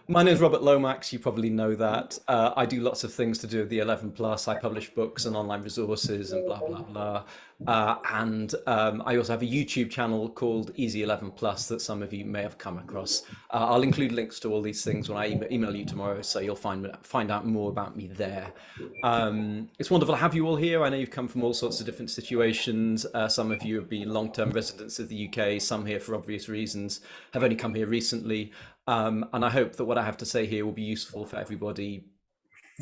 My name is Robert Lomax. You probably know that. I do lots of things to do with the 11 plus. I publish books and online resources and blah, blah, blah. And I also have a YouTube channel called Easy 11 Plus that some of you may have come across. I'll include links to all these things when I email you tomorrow, so you'll find out more about me there. It's wonderful to have you all here. I know you've come from all sorts of different situations. Some of you have been long-term residents of the UK, some here for obvious reasons, have only come here recently. And I hope that what I have to say here will be useful for everybody,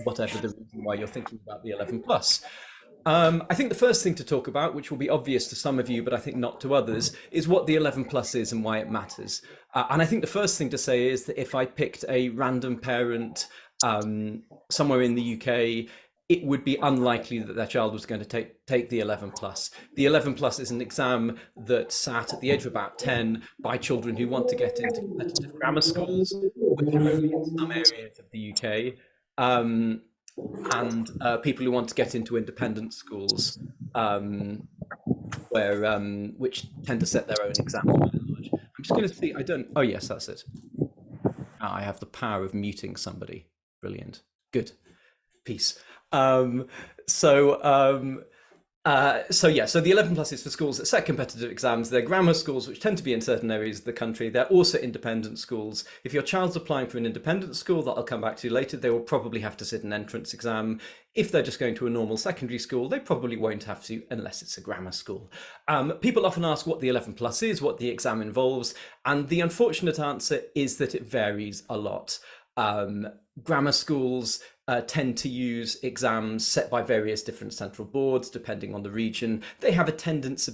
whatever the reason why you're thinking about the 11 plus. I think the first thing to talk about, which will be obvious to some of you, but I think not to others, is what the 11 plus is and why it matters. And I think the first thing to say is that if I picked a random parent somewhere in the UK, it would be unlikely that their child was going to take the 11 plus. The 11 plus is an exam that's sat at the age of about 10 by children who want to get into competitive grammar schools, which are only in some areas of the UK. And people who want to get into independent schools, which tend to set their own exams by and large. I'm just going to see. I don't. Oh yes, that's it. I have the power of muting somebody. Brilliant. Good. Peace. Um, so so the 11 plus is for schools that set competitive exams. They're grammar schools, which tend to be in certain areas of the country. They're also independent schools. If your child's applying for an independent school, that I'll come back to later, they will probably have to sit an entrance exam. If they're just going to a normal secondary school, they probably won't have to unless it's a grammar school. People often ask what the 11 plus is, what the exam involves, and the unfortunate answer is that it varies a lot. Grammar schools tend to use exams set by various different central boards, depending on the region. They have a tendency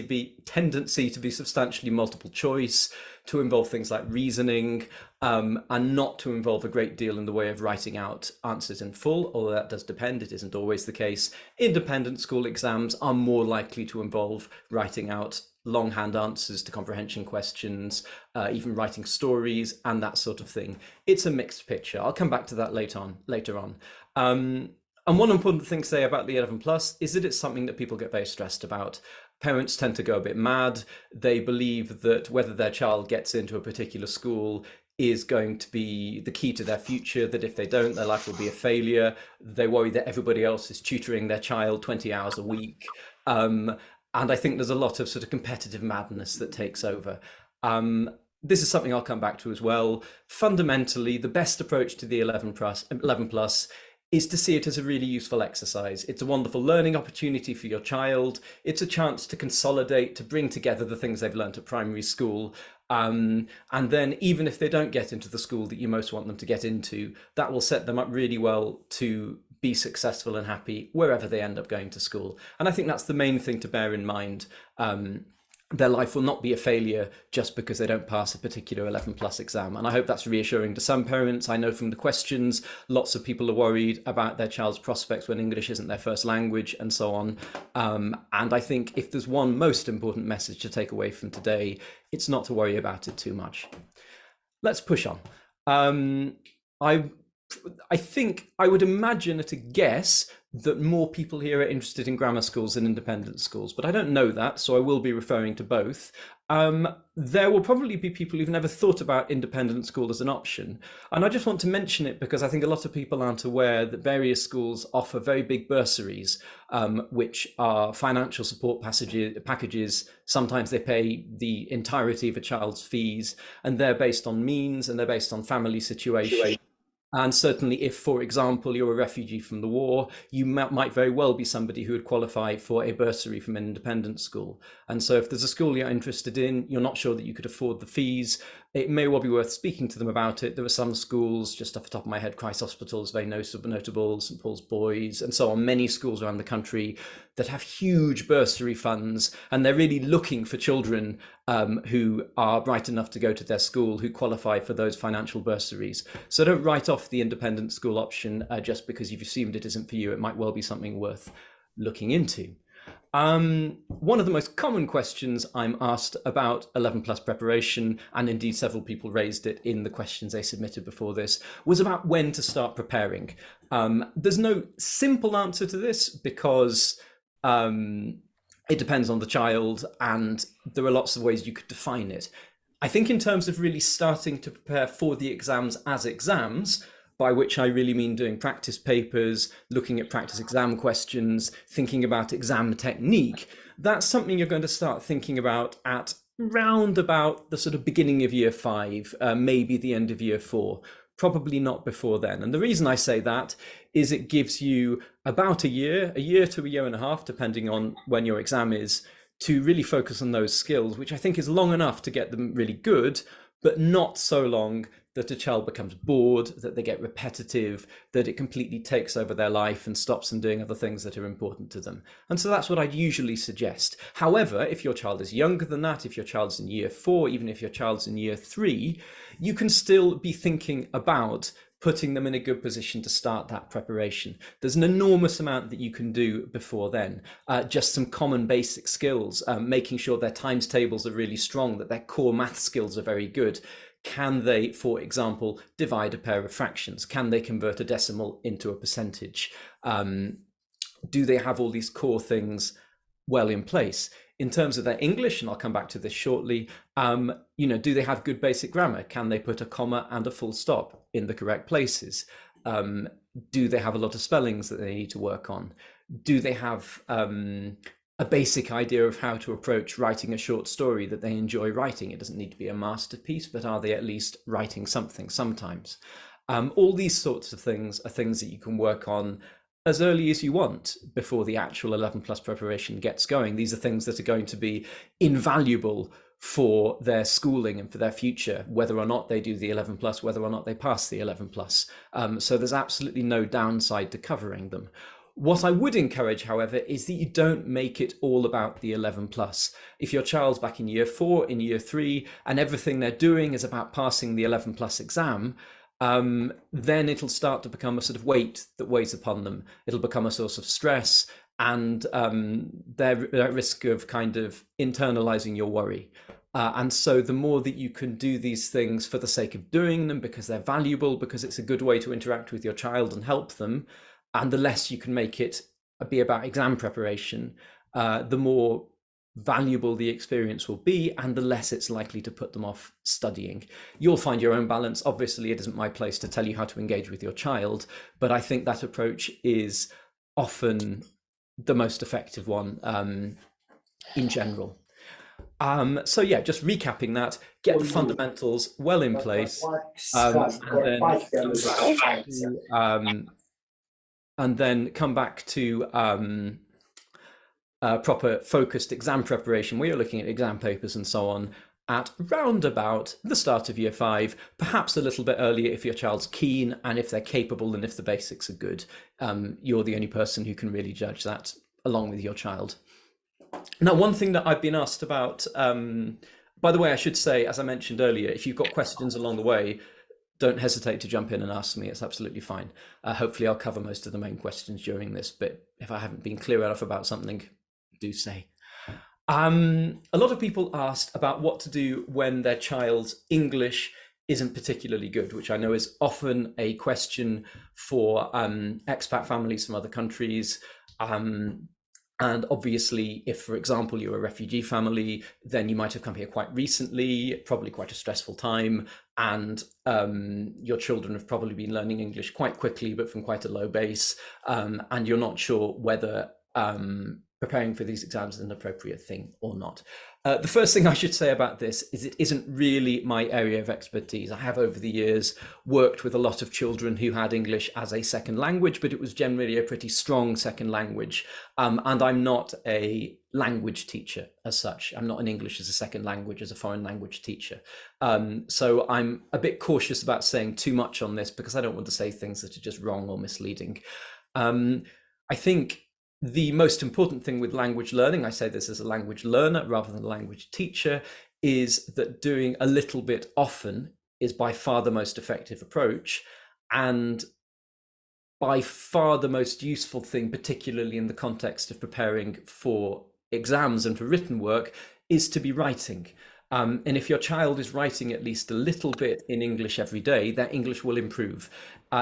to be substantially multiple choice, to involve things like reasoning, and not to involve a great deal in the way of writing out answers in full, although that does depend, it isn't always the case. Independent school exams are more likely to involve writing out longhand answers to comprehension questions, even writing stories and that sort of thing. It's a mixed picture. I'll come back to that later on. And one important thing to say about the 11 plus is that it's something that people get very stressed about. Parents tend to go a bit mad. They believe that whether their child gets into a particular school is going to be the key to their future, that if they don't, their life will be a failure. They worry that everybody else is tutoring their child 20 hours a week. And I think there's a lot of sort of competitive madness that takes over. This is something I'll come back to as well. Fundamentally, the best approach to the 11 plus is to see it as a really useful exercise. It's a wonderful learning opportunity for your child. It's a chance to consolidate, to bring together the things they've learned at primary school. And then even if they don't get into the school that you most want them to get into, that will set them up really well to be successful and happy wherever they end up going to school. And I think that's the main thing to bear in mind. Their life will not be a failure just because they don't pass a particular 11 plus exam. And I hope that's reassuring to some parents. I know from the questions, lots of people are worried about their child's prospects when English isn't their first language and so on. And I think if there's one most important message to take away from today, it's not to worry about it too much. Let's push on. I think I would imagine at a guess that more people here are interested in grammar schools than independent schools, but I don't know that, so I will be referring to both. There will probably be people who've never thought about independent school as an option. And I just want to mention it because I think a lot of people aren't aware that various schools offer very big bursaries, which are financial support packages. Sometimes they pay the entirety of a child's fees, and they're based on means and they're based on family situation. And certainly if, for example, you're a refugee from the war, you might very well be somebody who would qualify for a bursary from an independent school. And so if there's a school you're interested in, you're not sure that you could afford the fees, it may well be worth speaking to them about it. There are some schools, just off the top of my head, Christ Hospital is very notable, St Paul's Boys, and so on, many schools around the country that have huge bursary funds, and they're really looking for children who are bright enough to go to their school, who qualify for those financial bursaries. So don't write off the independent school option just because you've assumed it isn't for you. It might well be something worth looking into. One of the most common questions I'm asked about 11 plus preparation, and indeed several people raised it in the questions they submitted before this, was about when to start preparing. There's no simple answer to this because it depends on the child and there are lots of ways you could define it. I think in terms of really starting to prepare for the exams as exams, by which I really mean doing practice papers, looking at practice exam questions, thinking about exam technique, that's something you're going to start thinking about at round about the sort of beginning of year five, maybe the end of year four, probably not before then. And the reason I say that is it gives you about a year to a year and a half, depending on when your exam is, to really focus on those skills, which I think is long enough to get them really good, but not so long that a child becomes bored, that they get repetitive, that it completely takes over their life and stops them doing other things that are important to them. And so that's what I'd usually suggest. However, if your child is younger than that, if your child's in year four, even if your child's in year three, you can still be thinking about putting them in a good position to start that preparation. There's an enormous amount that you can do before then. Just some common basic skills, making sure their times tables are really strong, that their core math skills are very good. Can they, for example, divide a pair of fractions? Can they convert a decimal into a percentage? Do they have all these core things well in place? In terms of their English, and I'll come back to this shortly, do they have good basic grammar? Can they put a comma and a full stop in the correct places? Do they have a lot of spellings that they need to work on? Do they have a basic idea of how to approach writing a short story that they enjoy writing? It doesn't need to be a masterpiece, but are they at least writing something sometimes? All these sorts of things are things that you can work on as early as you want before the actual 11 plus preparation gets going. These are things that are going to be invaluable for their schooling and for their future, whether or not they do the 11 plus, whether or not they pass the 11 plus. So there's absolutely no downside to covering them. What I would encourage, however, is that you don't make it all about the 11 plus. If your child's back in year four, in year three, and everything they're doing is about passing the 11 plus exam, then it'll start to become a sort of weight that weighs upon them. It'll become a source of stress, and they're at risk of kind of internalizing your worry. And so the more that you can do these things for the sake of doing them, because they're valuable, because it's a good way to interact with your child and help them, and the less you can make it be about exam preparation, the more valuable the experience will be, and the less it's likely to put them off studying. You'll find your own balance. Obviously, it isn't my place to tell you how to engage with your child, but I think that approach is often the most effective one in general. So yeah, just recapping that, get the fundamentals well in place, and then come back to proper focused exam preparation, where you're looking at exam papers and so on at round about the start of year five, perhaps a little bit earlier if your child's keen and if they're capable and if the basics are good. You're the only person who can really judge that along with your child. Now, one thing that I've been asked about, by the way, I should say, as I mentioned earlier, if you've got questions along the way, don't hesitate to jump in and ask me. It's absolutely fine. Hopefully I'll cover most of the main questions during this, but if I haven't been clear enough about something, do say. A lot of people asked about what to do when their child's English isn't particularly good, which I know is often a question for expat families from other countries. And obviously, if, for example, you're a refugee family, then you might have come here quite recently, probably quite a stressful time, and your children have probably been learning English quite quickly, but from quite a low base, and you're not sure whether preparing for these exams is an appropriate thing or not. The first thing I should say about this is it isn't really my area of expertise. I have over the years worked with a lot of children who had English as a second language, but it was generally a pretty strong second language. And I'm not a language teacher as such. I'm not an English as a second language, as a foreign language teacher. So I'm a bit cautious about saying too much on this because I don't want to say things that are just wrong or misleading. I think the most important thing with language learning, I say this as a language learner rather than a language teacher, is that doing a little bit often is by far the most effective approach, and by far the most useful thing, particularly in the context of preparing for exams and for written work, is to be writing. And if your child is writing at least a little bit in English every day, their English will improve.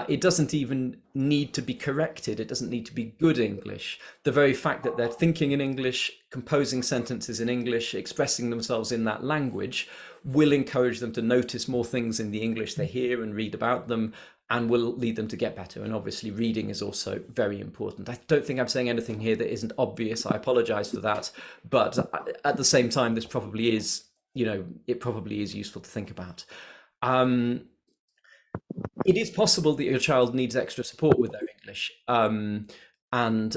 It doesn't even need to be corrected. It doesn't need to be good English. The very fact that they're thinking in English, composing sentences in English, expressing themselves in that language will encourage them to notice more things in the English they hear and read about them, and will lead them to get better. And obviously reading is also very important. I don't think I'm saying anything here that isn't obvious. I apologize for that. But at the same time, this probably is, it probably is useful to think about. It is possible that your child needs extra support with their English. And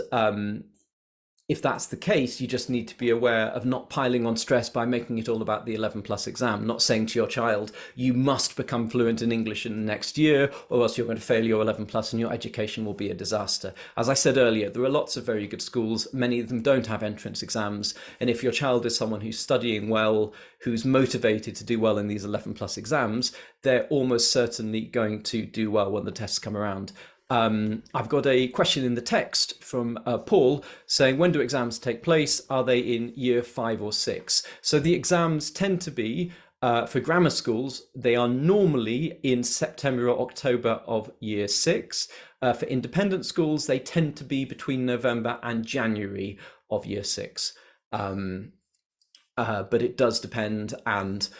if that's the case, you just need to be aware of not piling on stress by making it all about the 11 plus exam, not saying to your child, you must become fluent in English in the next year, or else you're going to fail your 11 plus and your education will be a disaster. As I said earlier, there are lots of very good schools. Many of them don't have entrance exams. And if your child is someone who's studying well, who's motivated to do well in these 11 plus exams, they're almost certainly going to do well when the tests come around. I've got a question in the text from Paul saying, when do exams take place? Are they in year 5 or 6? So the exams tend to be, for grammar schools, they are normally in September or October of year 6. For independent schools, they tend to be between November and January of year 6. But it does depend, and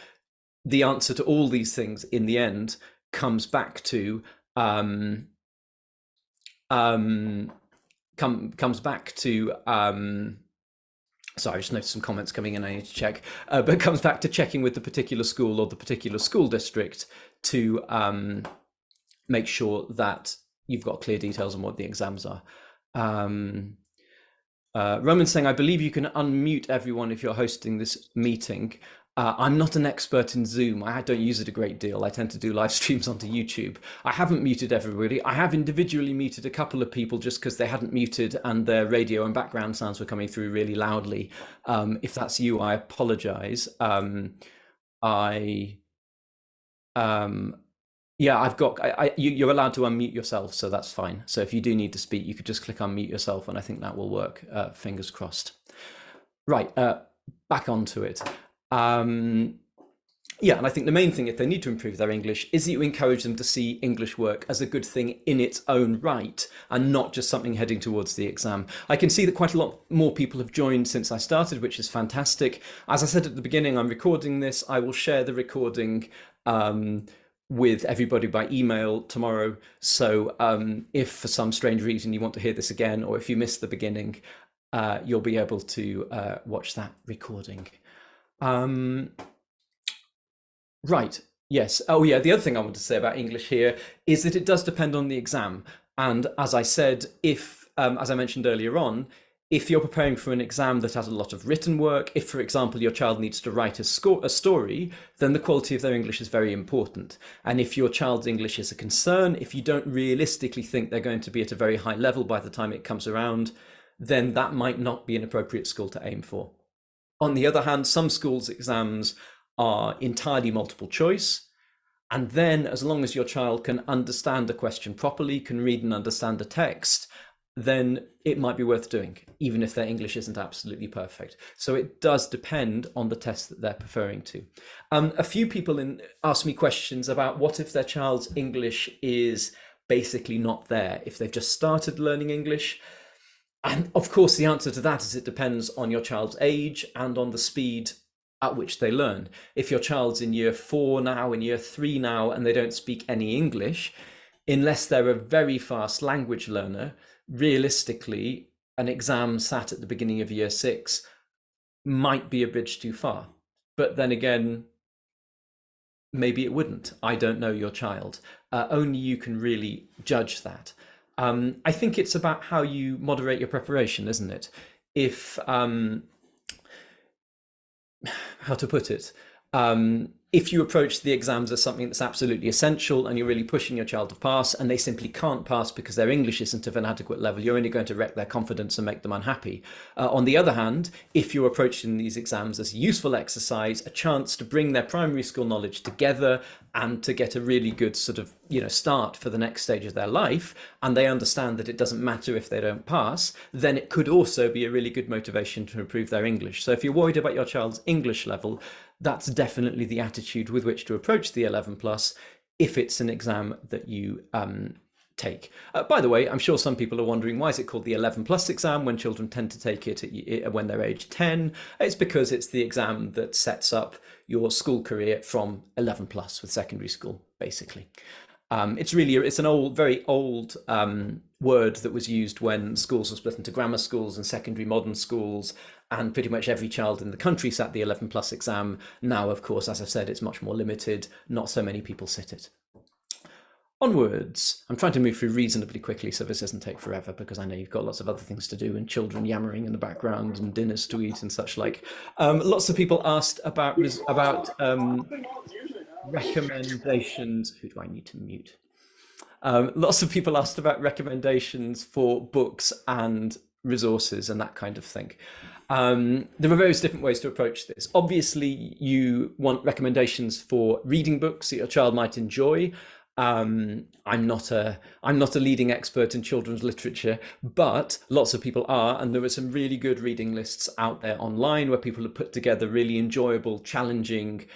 the answer to all these things in the end comes back to sorry, I just noticed some comments coming in I need to check, but it comes back to checking with the particular school or the particular school district to make sure that you've got clear details on what the exams are. Roman's saying, I believe you can unmute everyone if you're hosting this meeting. I'm not an expert in Zoom. I don't use it a great deal. I tend to do live streams onto YouTube. I haven't muted everybody. I have individually muted a couple of people just because they hadn't muted and their radio and background sounds were coming through really loudly. If that's you, I apologize. Yeah, you're allowed to unmute yourself, so that's fine. So if you do need to speak, you could just click unmute yourself, and I think that will work. Fingers crossed. Right, back onto it. Yeah, and I think the main thing, if they need to improve their English, is that you encourage them to see English work as a good thing in its own right, and not just something heading towards the exam. I can see that quite a lot more people have joined since I started, which is fantastic. As I said at the beginning, I'm recording this. I will share the recording with everybody by email tomorrow. So if for some strange reason you want to hear this again, or if you missed the beginning, you'll be able to watch that recording. Right, yes. Oh yeah, the other thing I want to say about English here is that it does depend on the exam. And as I said, if, as I mentioned earlier on, if you're preparing for an exam that has a lot of written work, if, for example, your child needs to write a story, then the quality of their English is very important. And if your child's English is a concern, if you don't realistically think they're going to be at a very high level by the time it comes around, then that might not be an appropriate school to aim for. On the other hand, some schools' exams are entirely multiple choice. And then as long as your child can understand a question properly, can read and understand a text, then it might be worth doing, even if their English isn't absolutely perfect. So it does depend on the test that they're preferring to. A few people ask me questions about what if their child's English is basically not there, if they've just started learning English. And of course, the answer to that is it depends on your child's age and on the speed at which they learn. If your child's in year 4 now, in year 3 now, and they don't speak any English, unless they're a very fast language learner, realistically, an exam sat at the beginning of year 6 might be a bridge too far. But then again, maybe it wouldn't. I don't know your child. Only you can really judge that. I think it's about how you moderate your preparation, isn't it? If, how to put it, if you approach the exams as something that's absolutely essential and you're really pushing your child to pass and they simply can't pass because their English isn't of an adequate level, you're only going to wreck their confidence and make them unhappy. On the other hand, if you're approaching these exams as a useful exercise, a chance to bring their primary school knowledge together and to get a really good sort of, start for the next stage of their life, and they understand that it doesn't matter if they don't pass, then it could also be a really good motivation to improve their English. So if you're worried about your child's English level, that's definitely the attitude with which to approach the 11 plus if it's an exam that you take. By the way, I'm sure some people are wondering, why is it called the 11 plus exam when children tend to take it when they're age 10? It's because it's the exam that sets up your school career from 11 plus with secondary school, basically. It's an old, very old word that was used when schools were split into grammar schools and secondary modern schools, and pretty much every child in the country sat the 11 plus exam. Now, of course, as I've said, it's much more limited. Not so many people sit it. Onwards. I'm trying to move through reasonably quickly so this doesn't take forever, because I know you've got lots of other things to do and children yammering in the background and dinners to eat and such like. Lots of people asked about recommendations. Who do I need to mute? Lots of people asked about recommendations for books and resources and that kind of thing. There are various different ways to approach this. Obviously, you want recommendations for reading books that your child might enjoy. I'm not a leading expert in children's literature, but lots of people are, and there are some really good reading lists out there online where people have put together really enjoyable, challenging,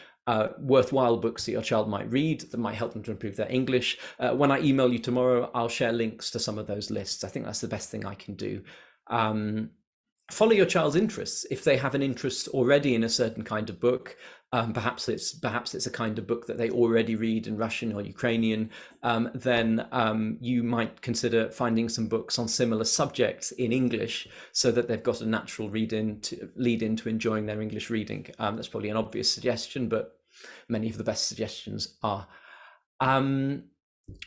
worthwhile books that your child might read that might help them to improve their English. When I email you tomorrow, I'll share links to some of those lists. I think that's the best thing I can do. Follow your child's interests. If they have an interest already in a certain kind of book, perhaps it's a kind of book that they already read in Russian or Ukrainian, then you might consider finding some books on similar subjects in English so that they've got a natural lead into enjoying their English reading. That's probably an obvious suggestion, but many of the best suggestions are.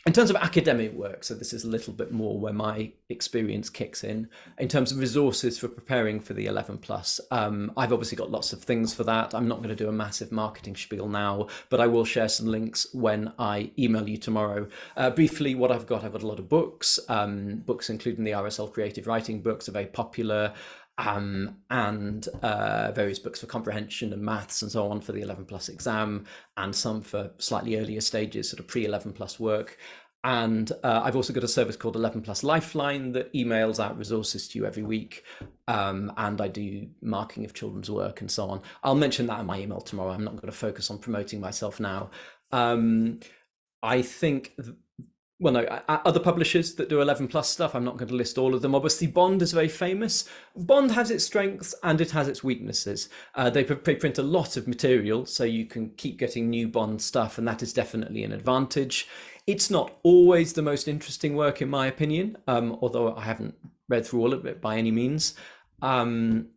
In terms of academic work, so this is a little bit more where my experience kicks in terms of resources for preparing for the 11 plus. I've obviously got lots of things for that. I'm not going to do a massive marketing spiel now, but I will share some links when I email you tomorrow. Briefly, what I've got a lot of books, books including the RSL creative writing books are very popular. And various books for comprehension and maths and so on for the 11 plus exam, and some for slightly earlier stages, sort of pre-11 plus work. And I've also got a service called 11 plus Lifeline that emails out resources to you every week. And I do marking of children's work and so on. I'll mention that in my email tomorrow. I'm not going to focus on promoting myself now. I think other publishers that do 11 plus stuff, I'm not going to list all of them. Obviously, Bond is very famous. Bond has its strengths and it has its weaknesses. They print a lot of material, so you can keep getting new Bond stuff, and that is definitely an advantage. It's not always the most interesting work, in my opinion, although I haven't read through all of it by any means. And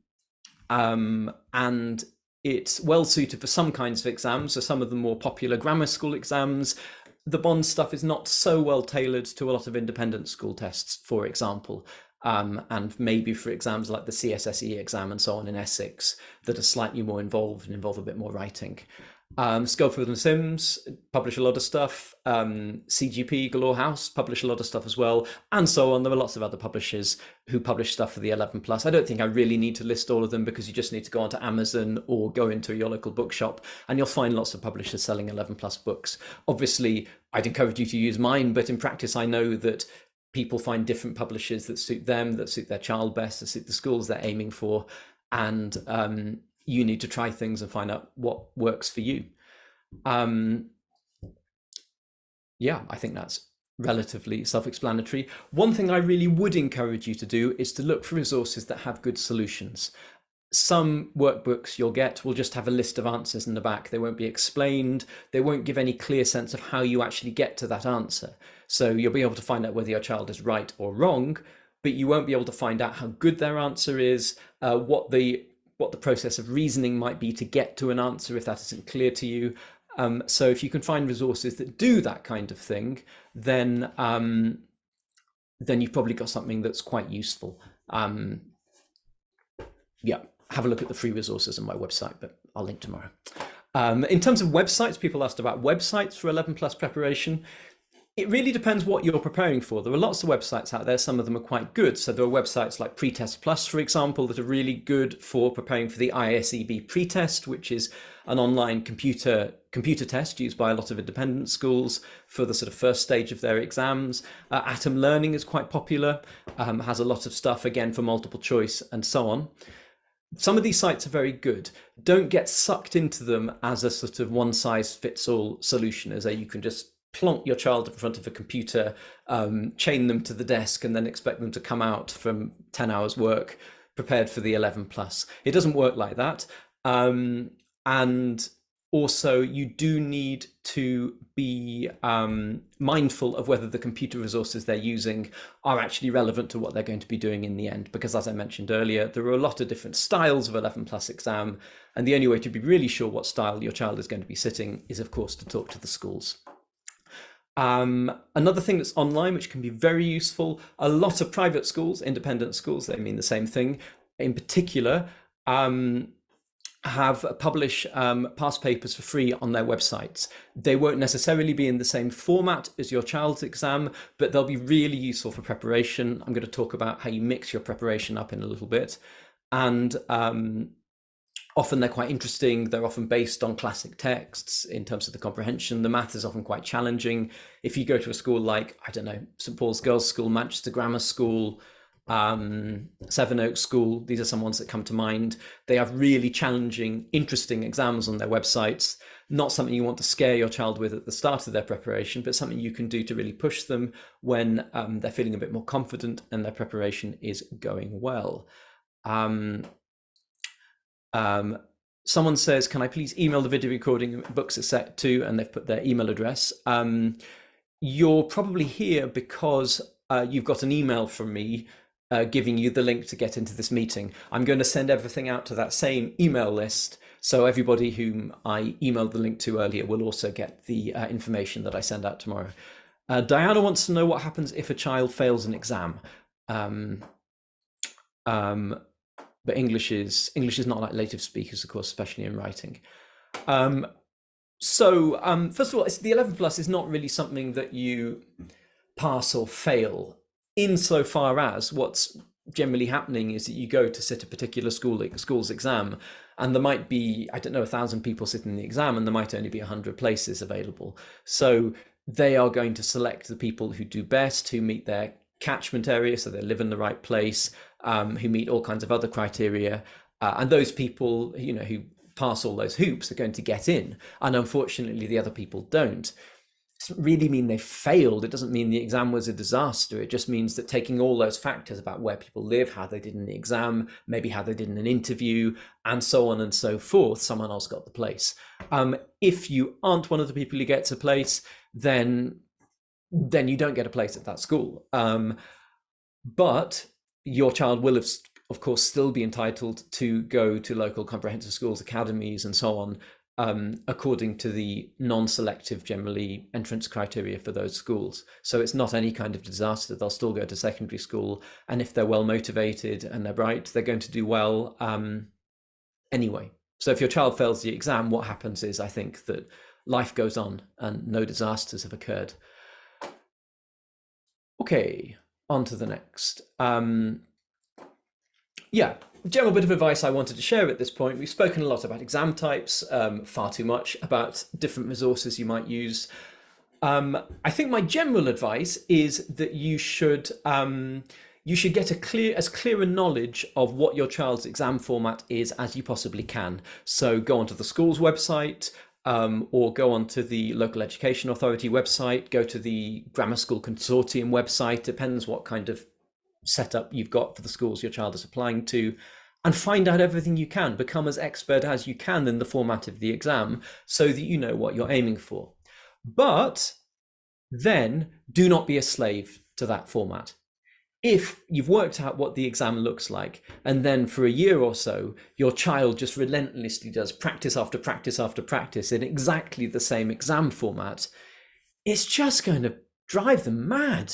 it's well suited for some kinds of exams, so some of the more popular grammar school exams. The Bond stuff is not so well tailored to a lot of independent school tests, for example, and maybe for exams like the CSSE exam and so on in Essex that are slightly more involved and involve a bit more writing. Schofield and Sims publish a lot of stuff. CGP, Galore House publish a lot of stuff as well, and so on. There are lots of other publishers who publish stuff for the 11 plus. I don't think I really need to list all of them, because you just need to go onto Amazon or go into your local bookshop and you'll find lots of publishers selling 11 plus books. Obviously, I'd encourage you to use mine, but in practice, I know that people find different publishers that suit them, that suit their child best, that suit the schools they're aiming for, and you need to try things and find out what works for you. Yeah, I think that's relatively self-explanatory. One thing I really would encourage you to do is to look for resources that have good solutions. Some workbooks you'll get will just have a list of answers in the back. They won't be explained. They won't give any clear sense of how you actually get to that answer. So you'll be able to find out whether your child is right or wrong, but you won't be able to find out how good their answer is, what the process of reasoning might be to get to an answer if that isn't clear to you. So if you can find resources that do that kind of thing, then you've probably got something that's quite useful. Yeah, have a look at the free resources on my website, but I'll link tomorrow. In terms of websites, people asked about websites for 11 plus preparation. It really depends what you're preparing for. There are lots of websites out there. Some of them are quite good. So there are websites like Pretest Plus, for example, that are really good for preparing for the ISEB pretest, which is an online computer test used by a lot of independent schools for the sort of first stage of their exams. Atom Learning is quite popular, has a lot of stuff, again, for multiple choice and so on. some of these sites are very good. Don't get sucked into them as a sort of one size fits all solution, as a you can just plonk your child in front of a computer, chain them to the desk, and then expect them to come out from 10 hours work prepared for the 11 plus. It doesn't work like that. And also, you do need to be mindful of whether the computer resources they're using are actually relevant to what they're going to be doing in the end. Because as I mentioned earlier, there are a lot of different styles of 11 plus exam. And the only way to be really sure what style your child is going to be sitting is, of course, to talk to the schools. Another thing that's online, which can be very useful, a lot of private schools, independent schools, they mean the same thing, in particular, publish past papers for free on their websites. They won't necessarily be in the same format as your child's exam, but they'll be really useful for preparation. I'm going to talk about how you mix your preparation up in a little bit. And often they're quite interesting. They're often based on classic texts in terms of the comprehension. The math is often quite challenging. If you go to a school like, I don't know, St Paul's Girls' School, Manchester Grammar School, Sevenoaks School, these are some ones that come to mind. They have really challenging, interesting exams on their websites. Not something you want to scare your child with at the start of their preparation, but something you can do to really push them when they're feeling a bit more confident and their preparation is going well. Someone says, can I please email the video recording books are set to, and they've put their email address. You're probably here because you've got an email from me giving you the link to get into this meeting. I'm going to send everything out to that same email list, so everybody whom I emailed the link to earlier will also get the information that I send out tomorrow. Diana wants to know what happens if a child fails an exam. But English is not like native speakers, of course, especially in writing. First of all, the 11 plus is not really something that you pass or fail, insofar as what's generally happening is that you go to sit a particular school's exam, and there might be, I don't know, 1,000 people sitting in the exam, and there might only be 100 places available. So they are going to select the people who do best, who meet their catchment area, so they live in the right place, who meet all kinds of other criteria, and those people, who pass all those hoops are going to get in, and unfortunately the other people don't. It doesn't really mean they failed. It doesn't mean the exam was a disaster. It just means that taking all those factors about where people live, how they did in the exam, maybe how they did in an interview, and so on and so forth, someone else got the place. If you aren't one of the people who gets a place, then you don't get a place at that school. But your child will have, of course, still be entitled to go to local comprehensive schools, academies, and so on, according to the non-selective, generally, entrance criteria for those schools. So it's not any kind of disaster. They'll still go to secondary school, and if they're well motivated and they're bright, they're going to do well anyway. So if your child fails the exam, what happens is, I think, that life goes on and no disasters have occurred. Okay, on to the next. General bit of advice I wanted to share at this point. We've spoken a lot about exam types, far too much about different resources you might use. I think my general advice is that you should get as clear a knowledge of what your child's exam format is as you possibly can. So go onto the school's website, or go onto the local education authority website, go to the grammar school consortium website, depends what kind of setup you've got for the schools your child is applying to, and find out everything you can. Become as expert as you can in the format of the exam so that you know what you're aiming for. But then do not be a slave to that format. If you've worked out what the exam looks like, and then for a year or so, your child just relentlessly does practice after practice after practice in exactly the same exam format, it's just going to drive them mad.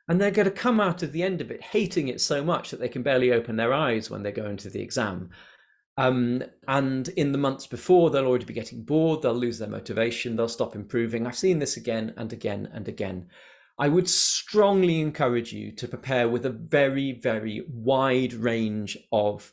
And they're going to come out at the end of it hating it so much that they can barely open their eyes when they go into the exam. And in the months before, they'll already be getting bored, they'll lose their motivation, they'll stop improving. I've seen this again and again and again. I would strongly encourage you to prepare with a very, very wide range of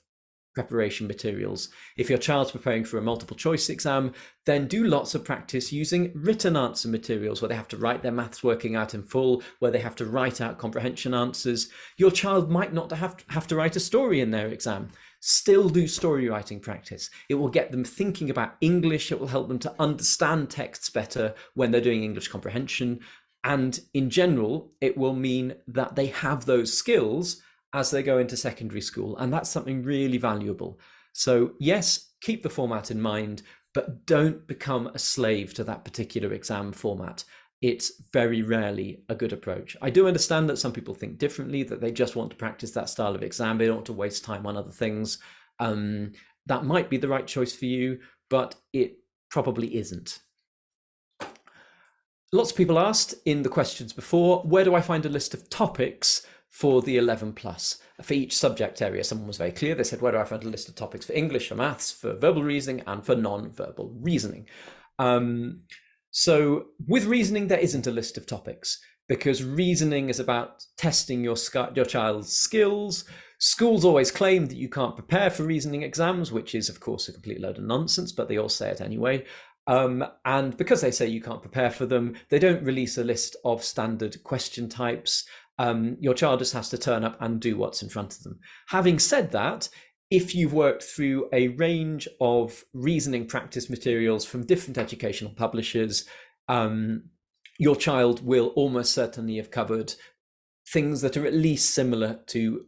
preparation materials. If your child's preparing for a multiple choice exam, then do lots of practice using written answer materials where they have to write their maths working out in full, where they have to write out comprehension answers. Your child might not have to write a story in their exam. still do story writing practice. It will get them thinking about English. It will help them to understand texts better when they're doing English comprehension. And in general, it will mean that they have those skills as they go into secondary school. And that's something really valuable. So yes, keep the format in mind, but don't become a slave to that particular exam format. It's very rarely a good approach. I do understand that some people think differently, that they just want to practice that style of exam. They don't want to waste time on other things. That might be the right choice for you, but it probably isn't. Lots of people asked in the questions before, where do I find a list of topics for the 11 plus for each subject area? Someone was very clear. They said, where do I find a list of topics for English, for maths, for verbal reasoning, and for non-verbal reasoning? So with reasoning, there isn't a list of topics, because reasoning is about testing your child's skills. Schools always claim that you can't prepare for reasoning exams, which is, of course, a complete load of nonsense, but they all say it anyway. And because they say you can't prepare for them, they don't release a list of standard question types. Your child just has to turn up and do what's in front of them. Having said that, if you've worked through a range of reasoning practice materials from different educational publishers, your child will almost certainly have covered things that are at least similar to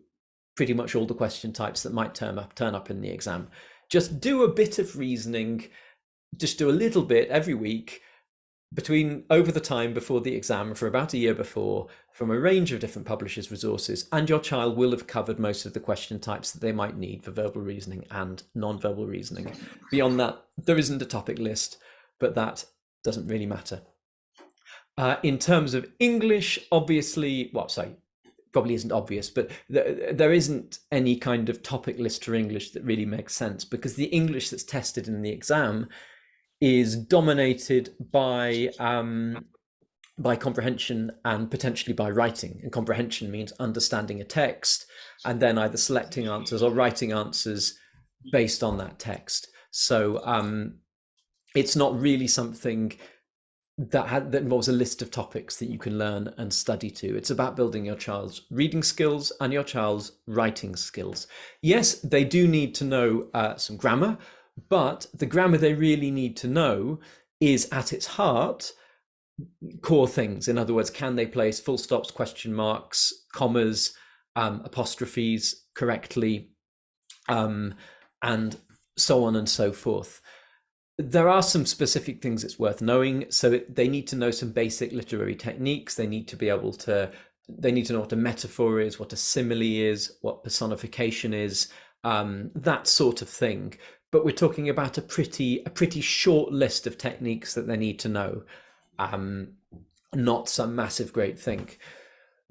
pretty much all the question types that might turn up in the exam. Just do a bit of reasoning, just do a little bit every week over the time before the exam, for about a year before, from a range of different publishers' resources, and your child will have covered most of the question types that they might need for verbal reasoning and non-verbal reasoning. Beyond that, there isn't a topic list, but that doesn't really matter. In terms of English, obviously, probably isn't obvious, but there isn't any kind of topic list for English that really makes sense, because the English that's tested in the exam is dominated by comprehension and potentially by writing. And comprehension means understanding a text and then either selecting answers or writing answers based on that text. So it's not really something that involves a list of topics that you can learn and study to. It's about building your child's reading skills and your child's writing skills. Yes, they do need to know some grammar, but the grammar they really need to know is, at its heart, core things. In other words, can they place full stops, question marks, commas, apostrophes correctly, and so on and so forth. There are some specific things it's worth knowing. So they need to know some basic literary techniques. They need to know what a metaphor is, what a simile is, what personification is, that sort of thing. But we're talking about a pretty short list of techniques that they need to know, not some massive great thing.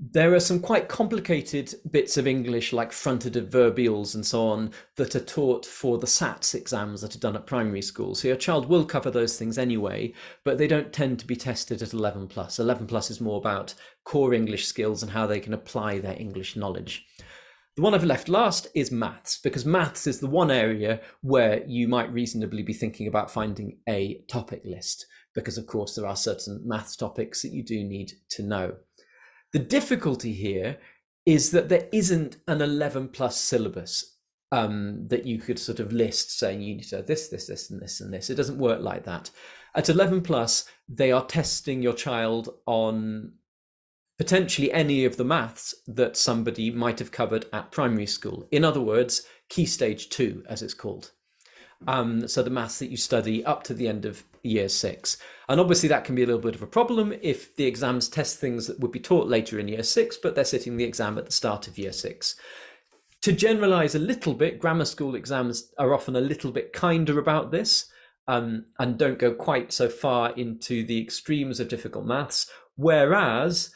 There are some quite complicated bits of English, like fronted adverbials and so on, that are taught for the SATs exams that are done at primary school. So your child will cover those things anyway, but they don't tend to be tested at 11 plus. 11 plus is more about core English skills and how they can apply their English knowledge. The one I've left last is maths, because maths is the one area where you might reasonably be thinking about finding a topic list, because of course there are certain maths topics that you do need to know. The difficulty here is that there isn't an 11 plus syllabus that you could sort of list saying you need to know this, this, this, and this, and this. It doesn't work like that. At 11 plus, they are testing your child on potentially any of the maths that somebody might have covered at primary school. In other words, Key Stage 2, as it's called. So the maths that you study up to the end of year 6. And obviously that can be a little bit of a problem if the exams test things that would be taught later in year 6, but they're sitting the exam at the start of year 6. To generalize a little bit, grammar school exams are often a little bit kinder about this, and don't go quite so far into the extremes of difficult maths, whereas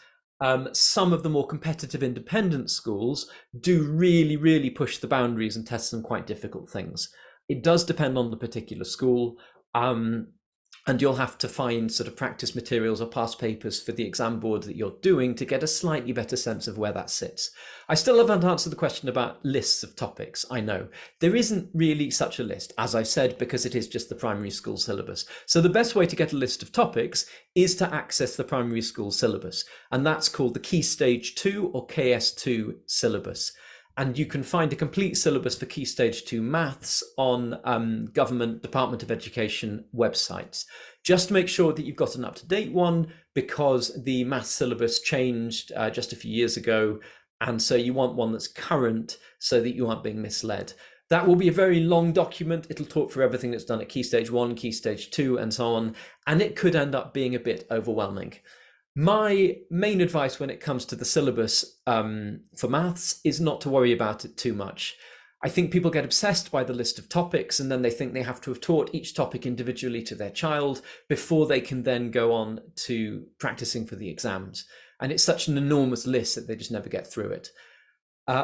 some of the more competitive independent schools do really, really push the boundaries and test some quite difficult things. It does depend on the particular school, and you'll have to find sort of practice materials or past papers for the exam board that you're doing to get a slightly better sense of where that sits. I still haven't answered the question about lists of topics. I know there isn't really such a list, as I said, because it is just the primary school syllabus. So the best way to get a list of topics is to access the primary school syllabus, and that's called the Key Stage 2 or KS2 syllabus. And you can find a complete syllabus for Key Stage 2 maths on government Department of Education websites. Just make sure that you've got an up-to-date one, because the maths syllabus changed just a few years ago. And so you want one that's current so that you aren't being misled. That will be a very long document. It'll talk through everything that's done at Key Stage 1, Key Stage 2, and so on. And it could end up being a bit overwhelming. My main advice when it comes to the syllabus for maths is not to worry about it too much. I think people get obsessed by the list of topics, and then they think they have to have taught each topic individually to their child before they can then go on to practicing for the exams. And it's such an enormous list that they just never get through it.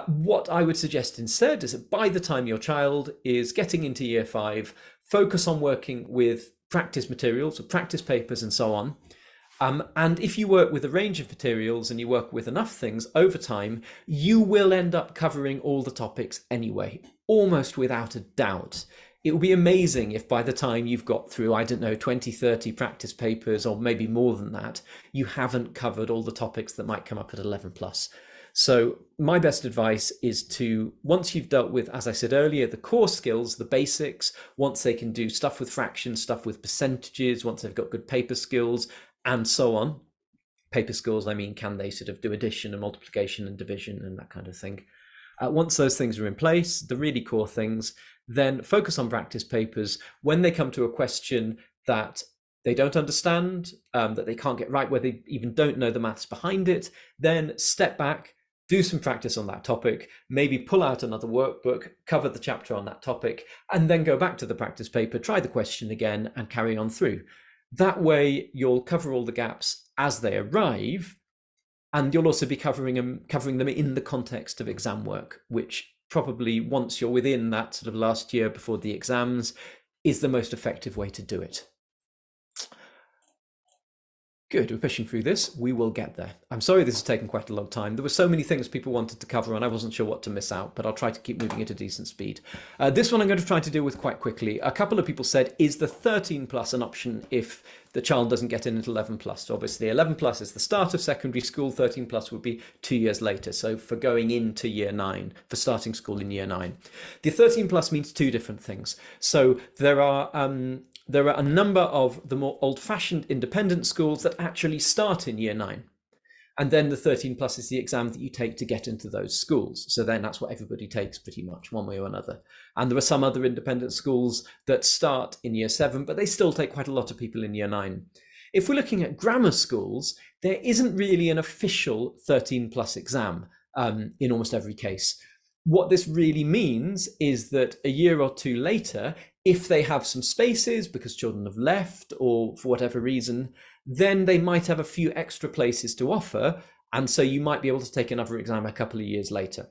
What I would suggest instead is that by the time your child is getting into year 5, focus on working with practice materials or practice papers and so on. And if you work with a range of materials and you work with enough things over time, you will end up covering all the topics anyway, almost without a doubt. It will be amazing if by the time you've got through, I don't know, 20, 30 practice papers, or maybe more than that, you haven't covered all the topics that might come up at 11 plus. So my best advice is to, once you've dealt with, as I said earlier, the core skills, the basics, once they can do stuff with fractions, stuff with percentages, once they've got good paper skills, and so on. Paper skills, I mean, can they sort of do addition and multiplication and division and that kind of thing? Once those things are in place, the really core things, then focus on practice papers. When they come to a question that they don't understand, that they can't get right, where they even don't know the maths behind it, then step back, do some practice on that topic, maybe pull out another workbook, cover the chapter on that topic, and then go back to the practice paper, try the question again, and carry on through. That way, you'll cover all the gaps as they arrive, and you'll also be covering them in the context of exam work, which probably, once you're within that sort of last year before the exams, is the most effective way to do it. Good, we're pushing through this. We will get there. I'm sorry this has taken quite a long time. There were so many things people wanted to cover and I wasn't sure what to miss out, but I'll try to keep moving at a decent speed. This one I'm going to try to deal with quite quickly. A couple of people said, is the 13 plus an option if the child doesn't get in at 11 plus? So obviously 11 plus is the start of secondary school, 13 plus would be 2 years later. So for going into year 9, for starting school in year 9. The 13 plus means 2 different things. So there are a number of the more old-fashioned independent schools that actually start in year 9. And then the 13 plus is the exam that you take to get into those schools. So then that's what everybody takes pretty much, one way or another. And there are some other independent schools that start in year 7, but they still take quite a lot of people in year 9. If we're looking at grammar schools, there isn't really an official 13 plus exam in almost every case. What this really means is that a year or 2 later, if they have some spaces because children have left or for whatever reason, then they might have a few extra places to offer. And so you might be able to take another exam a couple of years later.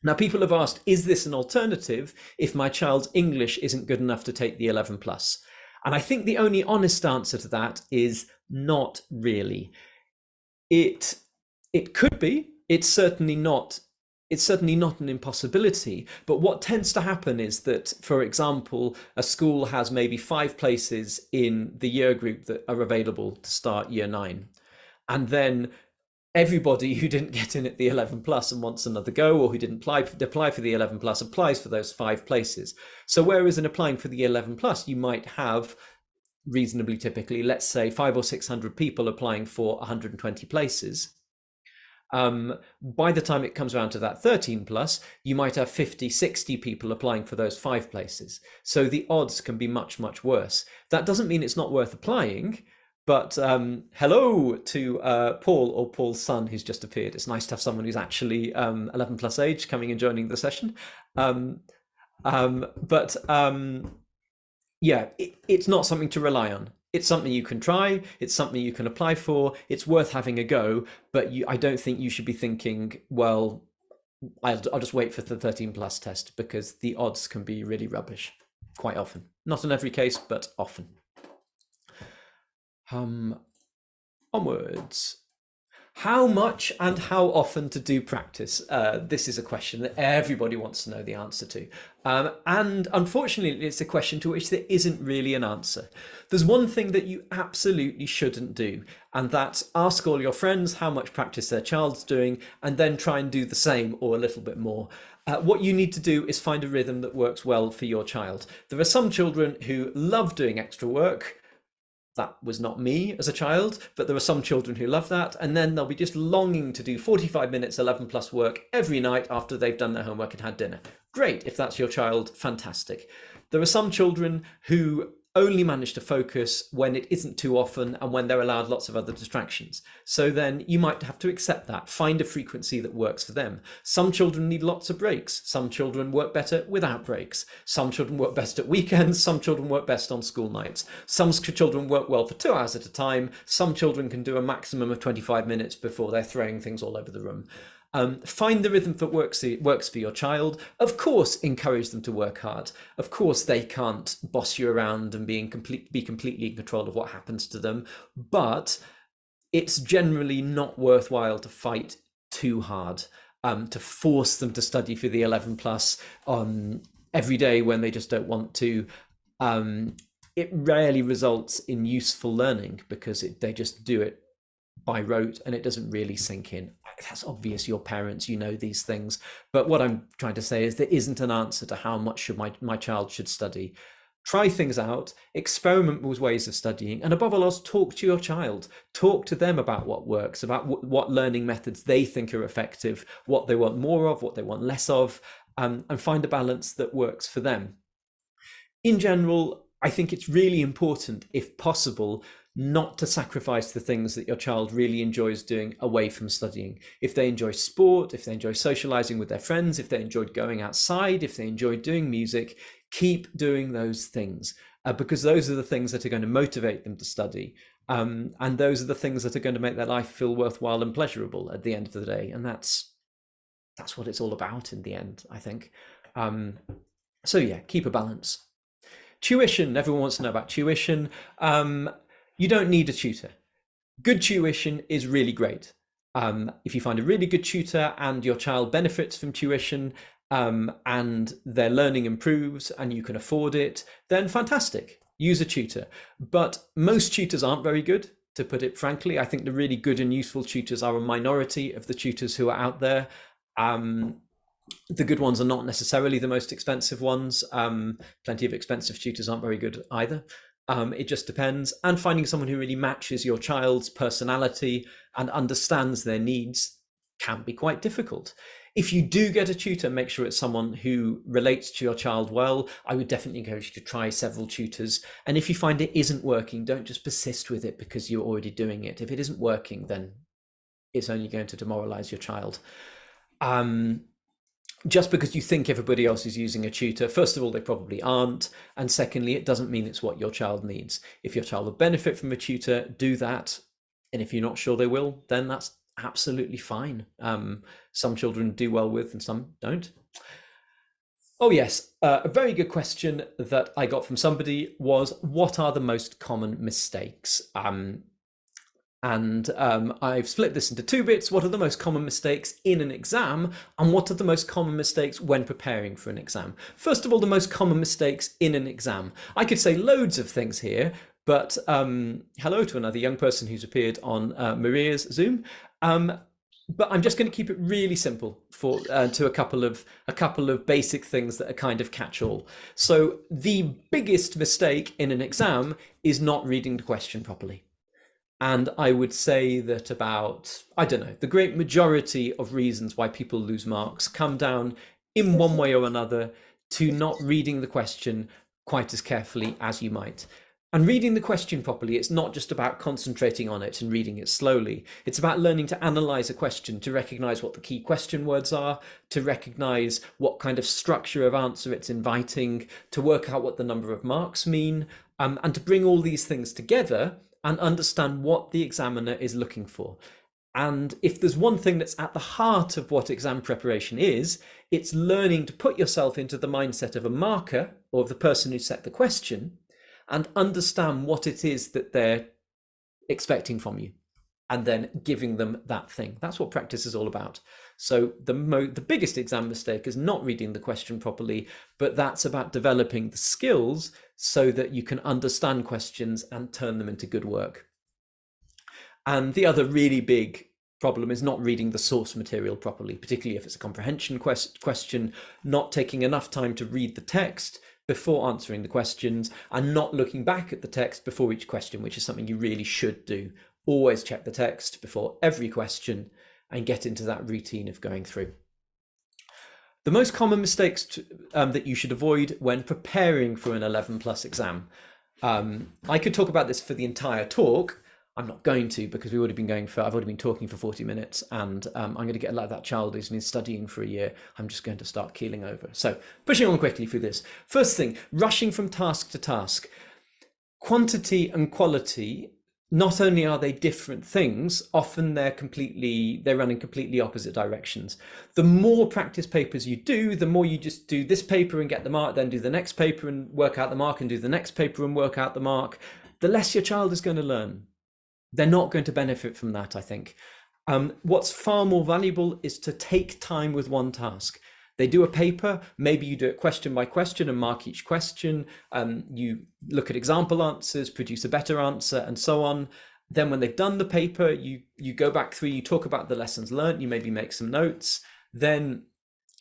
Now, people have asked, is this an alternative if my child's English isn't good enough to take the 11 plus? And I think the only honest answer to that is not really. It could be. It's certainly not an impossibility, but what tends to happen is that, for example, a school has maybe 5 places in the year group that are available to start year 9. And then everybody who didn't get in at the 11 plus and wants another go, or who didn't apply for the 11 plus, applies for those 5 places. So whereas in applying for the 11 plus, you might have reasonably typically, let's say 500 or 600 people applying for 120 places. By the time it comes around to that 13 plus, you might have 50, 60 people applying for those 5 places. So the odds can be much, much worse. That doesn't mean it's not worth applying, but hello to Paul, or Paul's son, who's just appeared. It's nice to have someone who's actually 11 plus age coming and joining the session. Yeah, it's not something to rely on. It's something you can try, it's something you can apply for, it's worth having a go, but I don't think you should be thinking, well, I'll just wait for the 13 plus test, because the odds can be really rubbish quite often. Not in every case, but often. Onwards. How much and how often to do practice? This is a question that everybody wants to know the answer to. And unfortunately, it's a question to which there isn't really an answer. There's one thing that you absolutely shouldn't do, and that's ask all your friends how much practice their child's doing, and then try and do the same or a little bit more. What you need to do is find a rhythm that works well for your child. There are some children who love doing extra work. That was not me as a child, but there are some children who love that, and then they'll be just longing to do 45 minutes 11 plus work every night after they've done their homework and had dinner. Great, if that's your child, fantastic. There are some children who only manage to focus when it isn't too often and when they're allowed lots of other distractions. So then you might have to accept that, find a frequency that works for them. Some children need lots of breaks. Some children work better without breaks. Some children work best at weekends. Some children work best on school nights. Some children work well for 2 hours at a time. Some children can do a maximum of 25 minutes before they're throwing things all over the room. Find the rhythm that works for your child. Of course, encourage them to work hard. Of course, they can't boss you around and be completely in control of what happens to them. But it's generally not worthwhile to fight too hard, to force them to study for the 11 plus every day when they just don't want to. It rarely results in useful learning because they just do it by rote and it doesn't really sink in. That's obvious, you're parents, you know these things. But what I'm trying to say is there isn't an answer to how much should my child should study. Try things out, experiment with ways of studying, and above all else, talk to your child. Talk to them about what works, about what learning methods they think are effective, what they want more of, what they want less of, and find a balance that works for them. In general, I think it's really important, if possible, not to sacrifice the things that your child really enjoys doing away from studying. If they enjoy sport, if they enjoy socializing with their friends, if they enjoy going outside, if they enjoy doing music, keep doing those things because those are the things that are going to motivate them to study. And those are the things that are going to make their life feel worthwhile and pleasurable at the end of the day. And that's what it's all about in the end, I think. So yeah, keep a balance. Tuition, everyone wants to know about tuition. You don't need a tutor. Good tuition is really great. If you find a really good tutor and your child benefits from tuition and their learning improves and you can afford it, then fantastic, use a tutor. But most tutors aren't very good, to put it frankly. I think the really good and useful tutors are a minority of the tutors who are out there. The good ones are not necessarily the most expensive ones. Plenty of expensive tutors aren't very good either. It just depends. And finding someone who really matches your child's personality and understands their needs can be quite difficult. If you do get a tutor, make sure it's someone who relates to your child well. I would definitely encourage you to try several tutors. And if you find it isn't working, don't just persist with it because you're already doing it. If it isn't working, then it's only going to demoralize your child. Just because you think everybody else is using a tutor, first of all, they probably aren't. And secondly, it doesn't mean it's what your child needs. If your child will benefit from a tutor, do that. And if you're not sure they will, then that's absolutely fine. Some children do well with and some don't. Oh yes, a very good question that I got from somebody was, what are the most common mistakes? And I've split this into 2 bits. What are the most common mistakes in an exam? And what are the most common mistakes when preparing for an exam? First of all, the most common mistakes in an exam. I could say loads of things here, but hello to another young person who's appeared on Maria's Zoom. But I'm just going to keep it really simple to a couple of basic things that are kind of catch-all. So the biggest mistake in an exam is not reading the question properly. And I would say that about, I don't know, the great majority of reasons why people lose marks come down in one way or another to not reading the question quite as carefully as you might. And reading the question properly, it's not just about concentrating on it and reading it slowly. It's about learning to analyze a question, to recognize what the key question words are, to recognize what kind of structure of answer it's inviting, to work out what the number of marks mean, and to bring all these things together and understand what the examiner is looking for. And if there's one thing that's at the heart of what exam preparation is, it's learning to put yourself into the mindset of a marker or of the person who set the question and understand what it is that they're expecting from you. and then giving them that thing. That's what practice is all about. So the biggest exam mistake is not reading the question properly, but that's about developing the skills so that you can understand questions and turn them into good work. And the other really big problem is not reading the source material properly, particularly if it's a comprehension question, not taking enough time to read the text before answering the questions, and not looking back at the text before each question, which is something you really should do. Always check the text before every question and get into that routine of going through. The most common mistakes that you should avoid when preparing for an 11+ exam. I could talk about this for the entire talk. I'm not going to, because I've already been talking for 40 minutes, and I'm going to get like that child who's been studying for a year. I'm just going to start keeling over. So pushing on quickly through this. First thing, rushing from task to task. Quantity and quality, not only are they different things, often they run in completely opposite directions. The more practice papers you do, the more you just do this paper and get the mark, then do the next paper and work out the mark, and do the next paper and work out the mark, the less your child is going to learn. They're not going to benefit from that, I think. What's far more valuable is to take time with one task. They do a paper, maybe you do it question by question and mark each question. You look at example answers, produce a better answer, and so on. Then when they've done the paper, you go back through, you talk about the lessons learned, you maybe make some notes. Then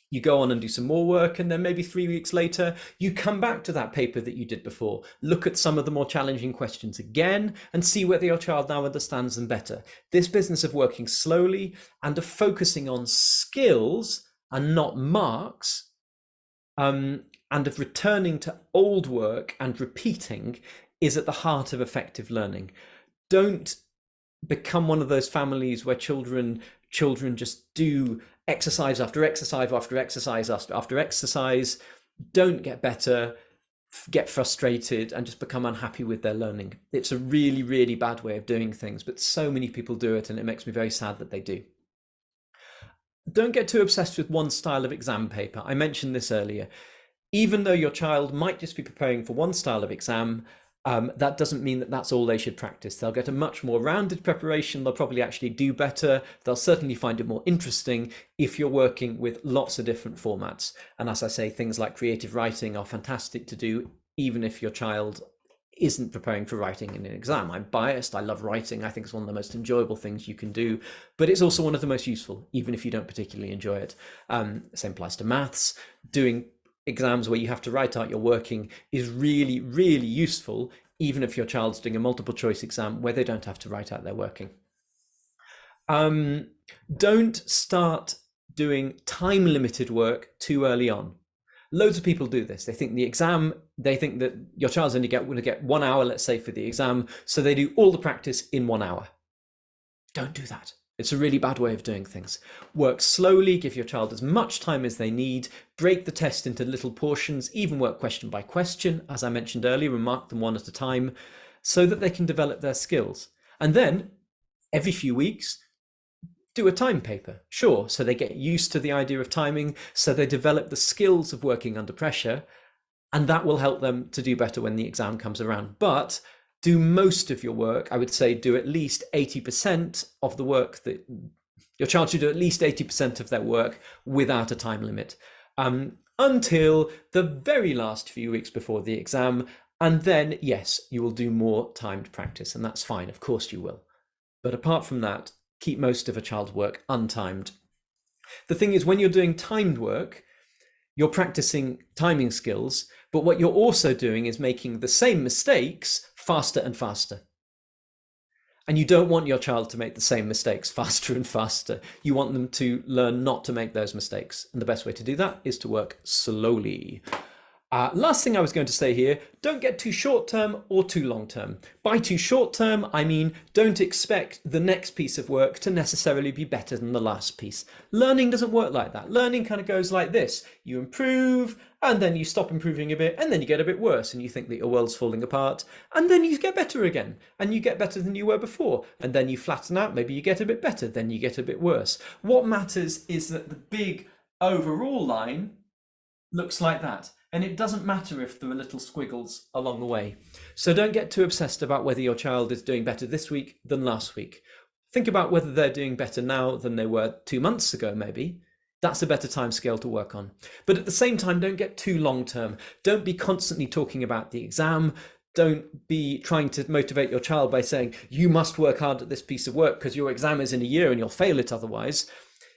you go on and do some more work, and then maybe 3 weeks later, you come back to that paper that you did before, look at some of the more challenging questions again, and see whether your child now understands them better. This business of working slowly and of focusing on skills and not marks, and of returning to old work and repeating, is at the heart of effective learning. Don't become one of those families where children just do exercise after exercise after exercise after exercise, don't get better, get frustrated, and just become unhappy with their learning. It's a really, really bad way of doing things, but so many people do it, and it makes me very sad that they do. Don't get too obsessed with one style of exam paper. I mentioned this earlier. Even though your child might just be preparing for one style of exam, that doesn't mean that that's all they should practice. They'll get a much more rounded preparation. They'll probably actually do better. They'll certainly find it more interesting if you're working with lots of different formats. And as I say, things like creative writing are fantastic to do, even if your child isn't preparing for writing in an exam. I'm biased. I love writing. I think it's one of the most enjoyable things you can do, but it's also one of the most useful, even if you don't particularly enjoy it. Same applies to maths. Doing exams where you have to write out your working is really, really useful, even if your child's doing a multiple choice exam where they don't have to write out their working. Don't start doing time limited work too early on. Loads of people do this. They think that your child's only going to get 1 hour, let's say, for the exam, so they do all the practice in 1 hour. Don't do that. It's a really bad way of doing things. Work slowly, give your child as much time as they need, break the test into little portions, even work question by question, as I mentioned earlier, and mark them one at a time, so that they can develop their skills. And then, every few weeks, do a time paper, sure, so they get used to the idea of timing, so they develop the skills of working under pressure, and that will help them to do better when the exam comes around. But do most of your work. I would say do at least 80% of the work that your child should do, at least 80% of their work without a time limit, until the very last few weeks before the exam. And then, yes, you will do more timed practice, and that's fine. Of course you will. But apart from that, keep most of a child's work untimed. The thing is, when you're doing timed work, you're practicing timing skills, but what you're also doing is making the same mistakes faster and faster. And you don't want your child to make the same mistakes faster and faster. You want them to learn not to make those mistakes. And the best way to do that is to work slowly. Last thing I was going to say here, don't get too short term or too long term. By too short term, I mean don't expect the next piece of work to necessarily be better than the last piece. Learning doesn't work like that. Learning kind of goes like this. You improve, and then you stop improving a bit, and then you get a bit worse, and you think that your world's falling apart, and then you get better again, and you get better than you were before, and then you flatten out, maybe you get a bit better, then you get a bit worse. What matters is that the big overall line looks like that. And it doesn't matter if there are little squiggles along the way. So don't get too obsessed about whether your child is doing better this week than last week. Think about whether they're doing better now than they were 2 months ago, maybe. That's a better time scale to work on. But at the same time, don't get too long term. Don't be constantly talking about the exam. Don't be trying to motivate your child by saying, you must work hard at this piece of work because your exam is in a year and you'll fail it otherwise.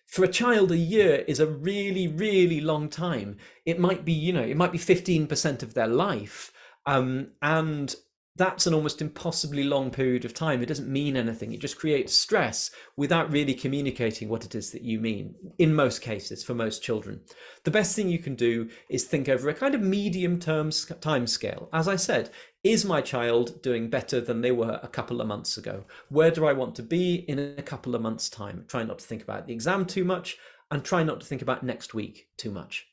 For a child, a year is a really, really long time. It might be, it might be 15% of their life. And that's an almost impossibly long period of time. It doesn't mean anything. It just creates stress without really communicating what it is that you mean, in most cases, for most children. The best thing you can do is think over a kind of medium-term time scale. As I said, is my child doing better than they were a couple of months ago? Where do I want to be in a couple of months' time? Try not to think about the exam too much, and try not to think about next week too much.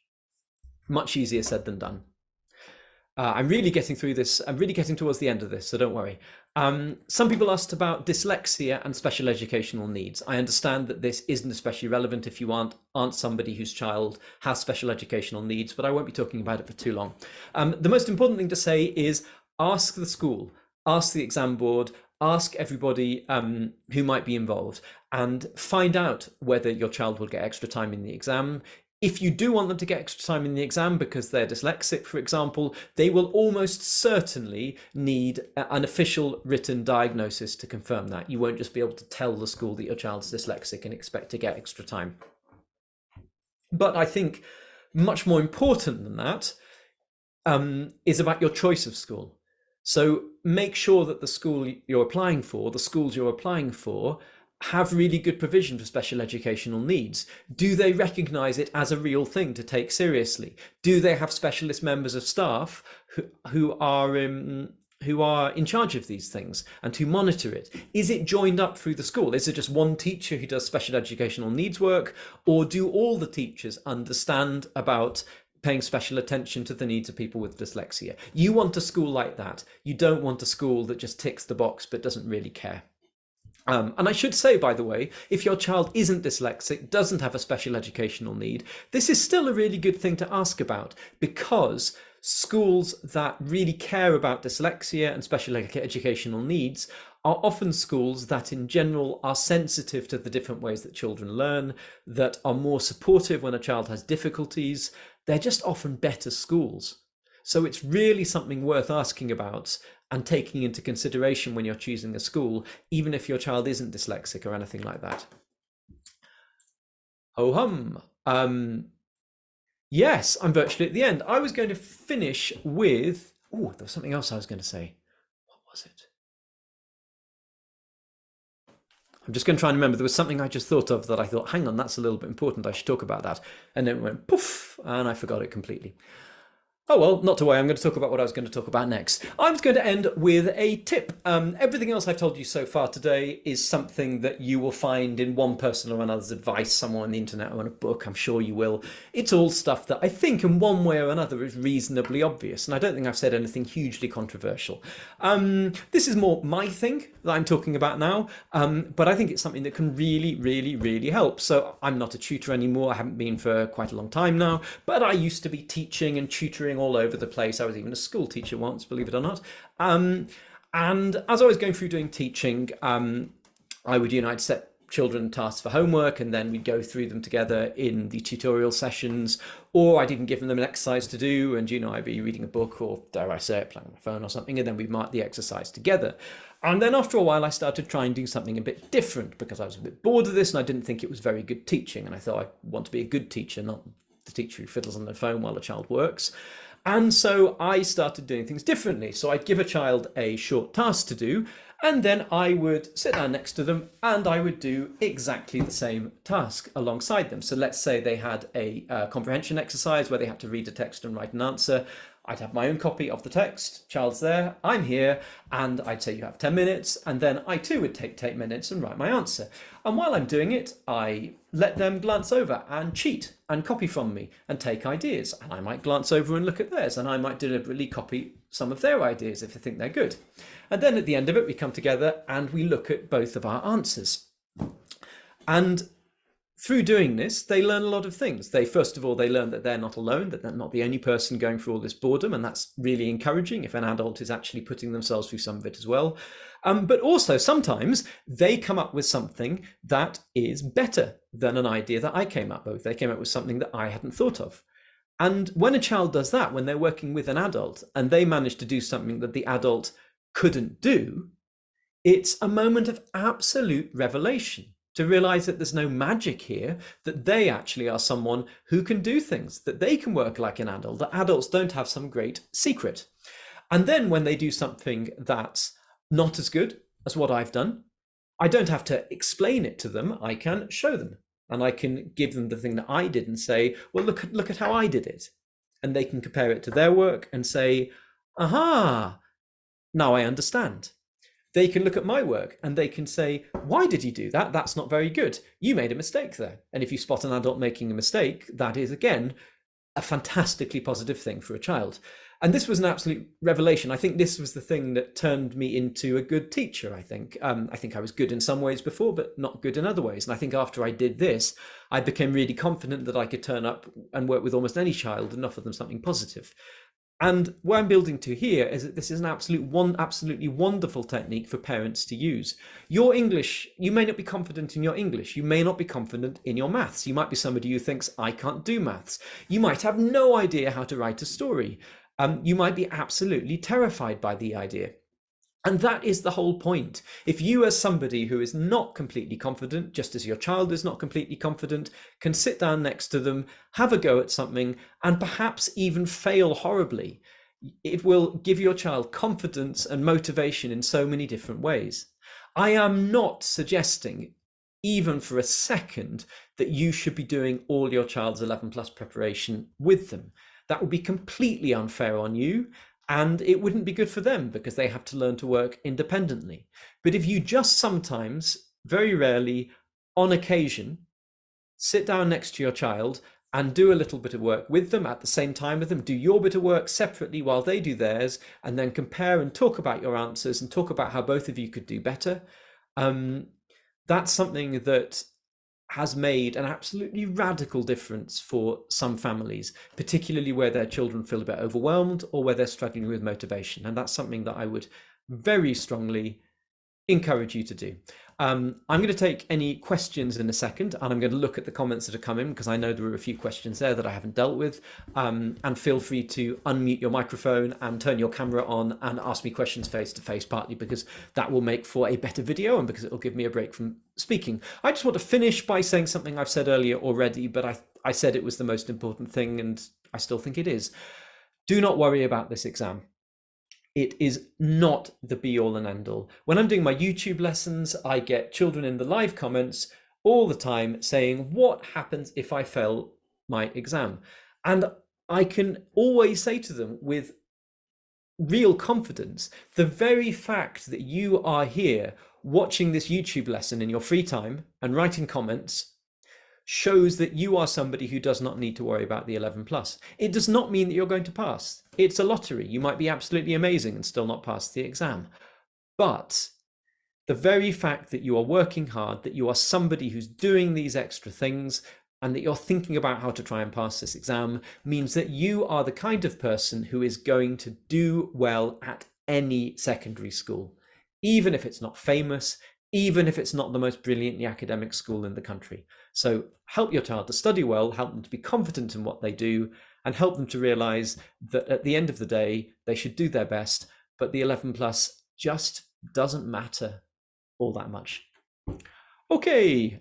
Much easier said than done. I'm really getting through this. I'm really getting towards the end of this, so don't worry. Some people asked about dyslexia and special educational needs. I understand that this isn't especially relevant if you aren't somebody whose child has special educational needs, but I won't be talking about it for too long. The most important thing to say is ask the school, ask the exam board, ask everybody who might be involved, and find out whether your child will get extra time in the exam. If you do want them to get extra time in the exam because they're dyslexic, for example, they will almost certainly need an official written diagnosis to confirm that. You won't just be able to tell the school that your child's dyslexic and expect to get extra time. But I think much more important than that is about your choice of school. So make sure that the school you're applying for, the schools you're applying for, have really good provision for special educational needs. Do they recognise it as a real thing to take seriously? Do they have specialist members of staff who are in charge of these things and who monitor it? Is it joined up through the school? Is it just one teacher who does special educational needs work, or do all the teachers understand about paying special attention to the needs of people with dyslexia? You want a school like that. You don't want a school that just ticks the box but doesn't really care. And I should say, by the way, if your child isn't dyslexic, doesn't have a special educational need, this is still a really good thing to ask about, because schools that really care about dyslexia and special educational needs are often schools that in general are sensitive to the different ways that children learn, that are more supportive when a child has difficulties. They're just often better schools. So it's really something worth asking about and taking into consideration when you're choosing a school, even if your child isn't dyslexic or anything like that. Ho hum. Yes, I'm virtually at the end. I was going to finish with, there was something else I was going to say. What was it? I'm just going to try and remember. There was something I just thought of that I thought, hang on, that's a little bit important. I should talk about that. And then it went poof, and I forgot it completely. Oh well, not to worry, I'm going to talk about what I was going to talk about next. I was going to end with a tip. Everything else I've told you so far today is something that you will find in one person or another's advice, somewhere on the internet or in a book, I'm sure you will. It's all stuff that I think in one way or another is reasonably obvious, and I don't think I've said anything hugely controversial. This is more my thing that I'm talking about now, but I think it's something that can really, really, really help. So I'm not a tutor anymore, I haven't been for quite a long time now, but I used to be teaching and tutoring all over the place. I was even a school teacher once, believe it or not. And as I was going through doing teaching, I'd set children tasks for homework, and then we'd go through them together in the tutorial sessions, or I'd even give them an exercise to do, and I'd be reading a book, or dare I say it, playing on my phone or something, and then we'd mark the exercise together. And then after a while I started trying to do something a bit different, because I was a bit bored of this and I didn't think it was very good teaching, and I thought I want to be a good teacher, not the teacher who fiddles on the phone while a child works. And so I started doing things differently. So I'd give a child a short task to do, and then I would sit down next to them and I would do exactly the same task alongside them. So let's say they had a comprehension exercise where they had to read a text and write an answer. I'd have my own copy of the text, child's there, I'm here, and I'd say you have 10 minutes, and then I too would take 10 minutes and write my answer. And while I'm doing it, I let them glance over and cheat and copy from me and take ideas. And I might glance over and look at theirs, and I might deliberately copy some of their ideas if I think they're good. And then at the end of it, we come together and we look at both of our answers. And through doing this, they learn a lot of things. First of all, they learn that they're not alone, that they're not the only person going through all this boredom, and that's really encouraging if an adult is actually putting themselves through some of it as well. But also, sometimes they come up with something that is better than an idea that I came up with. They came up with something that I hadn't thought of. And when a child does that, when they're working with an adult and they manage to do something that the adult couldn't do, it's a moment of absolute revelation to realize that there's no magic here, that they actually are someone who can do things, that they can work like an adult, that adults don't have some great secret. And then when they do something that's not as good as what I've done, I don't have to explain it to them. I can show them, and I can give them the thing that I did and say, well, look at how I did it. And they can compare it to their work and say, aha, now I understand. They can look at my work and they can say, why did you do that? That's not very good. You made a mistake there. And if you spot an adult making a mistake, that is, again, a fantastically positive thing for a child. And this was an absolute revelation. I think this was the thing that turned me into a good teacher, I think. I think I was good in some ways before, but not good in other ways. And I think after I did this, I became really confident that I could turn up and work with almost any child and offer them something positive. And what I'm building to here is that this is an absolutely wonderful technique for parents to use. Your English, you may not be confident in your English. You may not be confident in your maths. You might be somebody who thinks, I can't do maths. You might have no idea how to write a story. You might be absolutely terrified by the idea. And that is the whole point. If you, as somebody who is not completely confident, just as your child is not completely confident, can sit down next to them, have a go at something, and perhaps even fail horribly, it will give your child confidence and motivation in so many different ways. I am not suggesting, even for a second, that you should be doing all your child's 11 plus preparation with them. That would be completely unfair on you. And it wouldn't be good for them because they have to learn to work independently. But if you just sometimes, very rarely, on occasion, sit down next to your child and do a little bit of work with them at the same time with them, do your bit of work separately while they do theirs, and then compare and talk about your answers and talk about how both of you could do better, that's something that has made an absolutely radical difference for some families, particularly where their children feel a bit overwhelmed or where they're struggling with motivation. And that's something that I would very strongly encourage you to do. I'm going to take any questions in a second, and I'm going to look at the comments that have come in because I know there are a few questions there that I haven't dealt with. And feel free to unmute your microphone and turn your camera on and ask me questions face to face, partly because that will make for a better video and because it will give me a break from speaking. I just want to finish by saying something I've said earlier already, but I said it was the most important thing, and I still think it is. Do not worry about this exam. It is not the be all and end all. When I'm doing my YouTube lessons, I get children in the live comments all the time saying, what happens if I fail my exam? And I can always say to them with real confidence, the very fact that you are here watching this YouTube lesson in your free time and writing comments shows that you are somebody who does not need to worry about the 11 plus. It does not mean that you're going to pass. It's a lottery. You might be absolutely amazing and still not pass the exam. But the very fact that you are working hard, that you are somebody who's doing these extra things, and that you're thinking about how to try and pass this exam means that you are the kind of person who is going to do well at any secondary school, even if it's not famous, even if it's not the most brilliantly academic school in the country. So help your child to study well, help them to be confident in what they do, and help them to realize that at the end of the day, they should do their best, but the 11 plus just doesn't matter all that much. Okay,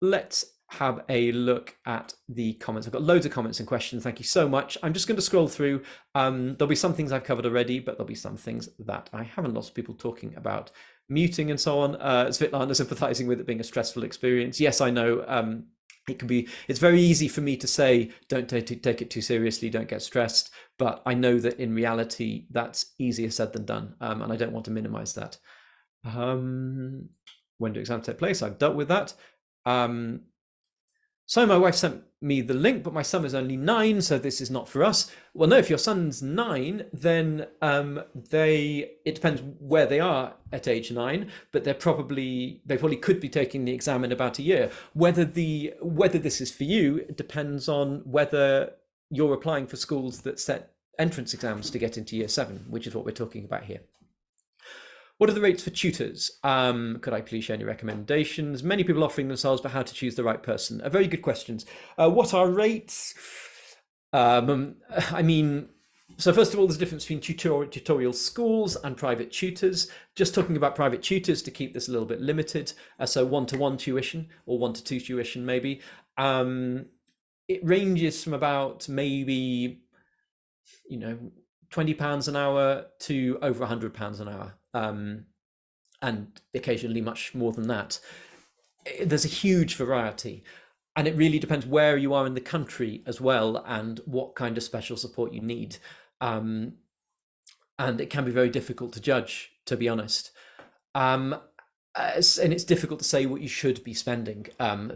let's have a look at the comments. I've got loads of comments and questions. Thank you so much. I'm just going to scroll through. There'll be some things I've covered already, but there'll be some things that I haven't. Lots of people talking about muting and so on. Svetlana sympathizing with it being a stressful experience. Yes, I know. It can be. It's very easy for me to say, don't take it too seriously, don't get stressed. But I know that in reality, that's easier said than done. And I don't want to minimize that. When do exams take place? I've dealt with that. So my wife sent me the link, but my son is only 9, so this is not for us. Well, no, if your son's 9, then it depends where they are at age 9, but they probably could be taking the exam in about a year. Whether this is for you, it depends on whether you're applying for schools that set entrance exams to get into year 7, which is what we're talking about here. What are the rates for tutors? Could I please share any recommendations? Many people offering themselves, but how to choose the right person? Very good questions. What are rates? I mean, so first of all, there's a difference between tutorial schools and private tutors. Just talking about private tutors to keep this a little bit limited. So 1-to-1 tuition or 1-to-2 tuition maybe. It ranges from about maybe, £20 an hour to over £100 an hour. And occasionally much more than that. There's a huge variety, and it really depends where you are in the country as well and what kind of special support you need. And it can be very difficult to judge, to be honest. And it's difficult to say what you should be spending,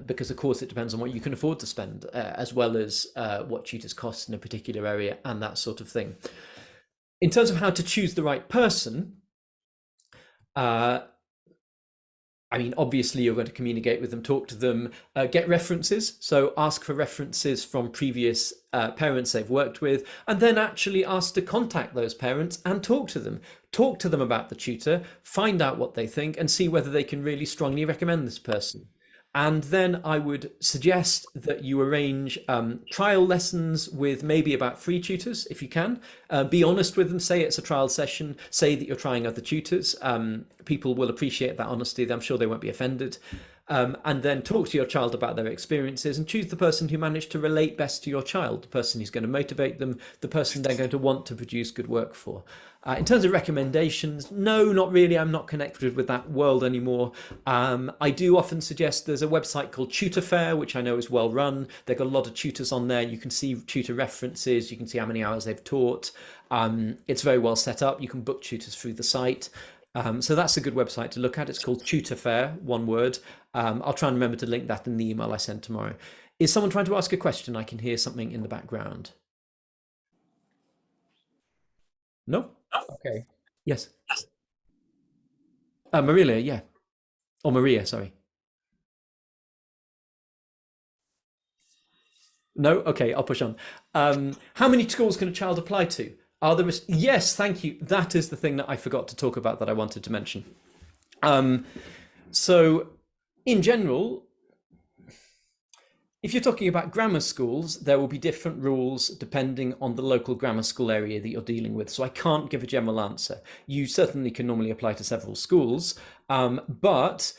because of course it depends on what you can afford to spend, as well as what tutors cost in a particular area and that sort of thing. In terms of how to choose the right person, I mean, obviously you're going to communicate with them, talk to them, get references. So ask for references from previous parents they've worked with, and then actually ask to contact those parents and talk to them. Talk to them about the tutor, find out what they think, and see whether they can really strongly recommend this person. And then I would suggest that you arrange trial lessons with maybe about 3 tutors, if you can. Be honest with them, say it's a trial session, say that you're trying other tutors. People will appreciate that honesty. I'm sure they won't be offended. And then talk to your child about their experiences and choose the person who managed to relate best to your child, the person who's going to motivate them, the person they're going to want to produce good work for. In terms of recommendations, no, not really. I'm not connected with that world anymore. I do often suggest there's a website called Tutor Fair, which I know is well run. They've got a lot of tutors on there. You can see tutor references. You can see how many hours they've taught. It's very well set up. You can book tutors through the site. So that's a good website to look at. It's called Tutor Fair, one word. I'll try and remember to link that in the email I send tomorrow. Is someone trying to ask a question? I can hear something in the background. No? Okay. Yes. Maria, yeah. Or Maria, sorry. No? Okay, I'll push on. How many schools can a child apply to? Are there? Yes, thank you. That is the thing that I forgot to talk about that I wanted to mention. So, in general, if you're talking about grammar schools, there will be different rules depending on the local grammar school area that you're dealing with. So I can't give a general answer. You certainly can normally apply to several schools, but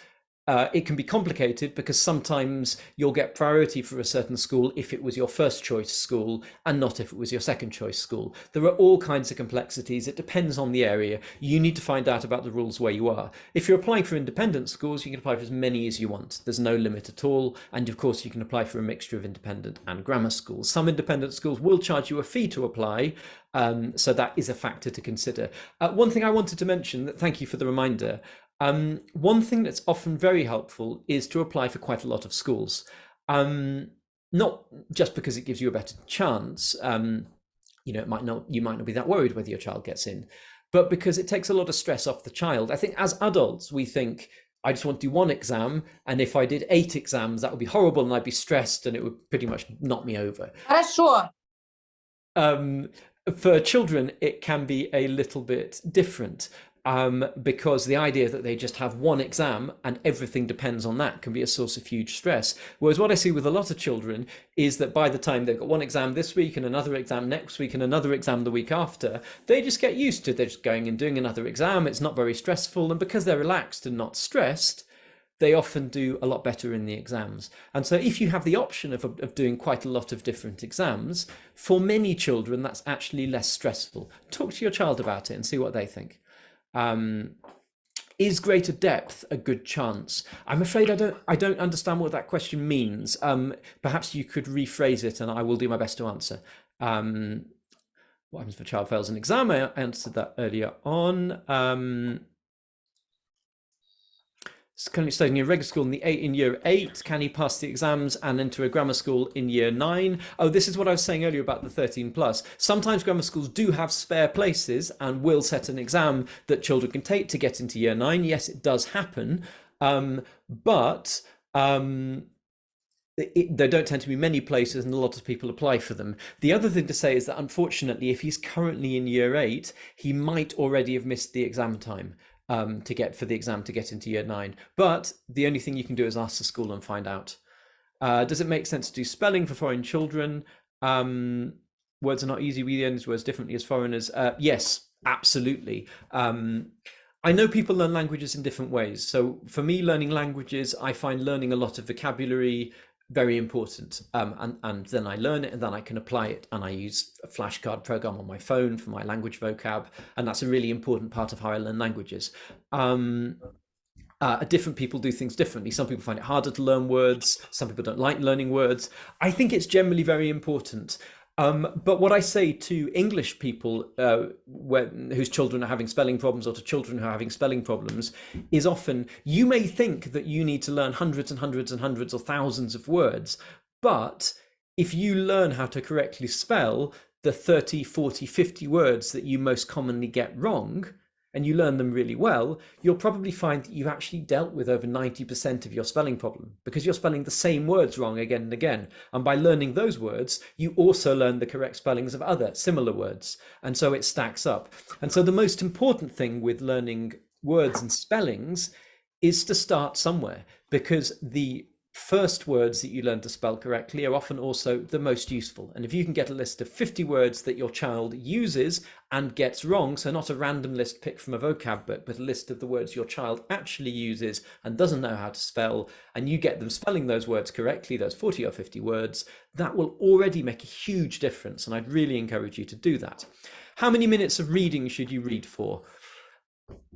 it can be complicated because sometimes you'll get priority for a certain school if it was your first choice school and not if it was your second choice school. There are all kinds of complexities. It depends on the area. You need to find out about the rules where you are. If you're applying for independent schools, you can apply for as many as you want. There's no limit at all. And of course, you can apply for a mixture of independent and grammar schools. Some independent schools will charge you a fee to apply. So that is a factor to consider. One thing I wanted to mention, thank you for the reminder. One thing that's often very helpful is to apply for quite a lot of schools. Not just because it gives you a better chance, you might not be that worried whether your child gets in, but because it takes a lot of stress off the child. I think as adults, we think, I just want to do one exam, and if I did 8 exams, that would be horrible, and I'd be stressed, and it would pretty much knock me over. Хорошо. For children, it can be a little bit different. Because the idea that they just have one exam and everything depends on that can be a source of huge stress. Whereas what I see with a lot of children is that by the time they've got one exam this week and another exam next week and another exam the week after, they just get used to, they're just going and doing another exam. It's not very stressful. And because they're relaxed and not stressed, they often do a lot better in the exams. And so if you have the option of doing quite a lot of different exams, for many children, that's actually less stressful. Talk to your child about it and see what they think. Is greater depth a good chance? I'm afraid I don't understand what that question means. Perhaps you could rephrase it and I will do my best to answer. What happens if a child fails an exam? I answered that earlier on. currently studying in a regular school in year 8. Can he pass the exams and enter a grammar school in year 9? Oh, this is what I was saying earlier about the 13 plus. Sometimes grammar schools do have spare places and will set an exam that children can take to get into year 9. Yes, it does happen. But there don't tend to be many places and a lot of people apply for them. The other thing to say is that unfortunately, if he's currently in year 8, he might already have missed the exam time to get into year 9. But the only thing you can do is ask the school and find out. Does it make sense to do spelling for foreign children? Words are not easy. We learn these words differently as foreigners. Yes, absolutely. I know people learn languages in different ways. So for me, learning languages, I find learning a lot of vocabulary very important, and then I learn it and then I can apply it, and I use a flashcard program on my phone for my language vocab, and that's a really important part of how I learn languages. Different people do things differently. Some people find it harder to learn words, some people don't like learning words. I think it's generally very important. But what I say to English people whose children are having spelling problems, or to children who are having spelling problems, is often, you may think that you need to learn hundreds and hundreds and hundreds or thousands of words, but if you learn how to correctly spell the 30, 40, 50 words that you most commonly get wrong, and you learn them really well, you'll probably find that you've actually dealt with over 90% of your spelling problem, because you're spelling the same words wrong again and again. And by learning those words, you also learn the correct spellings of other similar words. And so it stacks up. And so the most important thing with learning words and spellings is to start somewhere, because the first words that you learn to spell correctly are often also the most useful. And if you can get a list of 50 words that your child uses and gets wrong, so not a random list picked from a vocab book, but a list of the words your child actually uses and doesn't know how to spell, and you get them spelling those words correctly, those 40 or 50 words, that will already make a huge difference. And I'd really encourage you to do that. How many minutes of reading should you read for?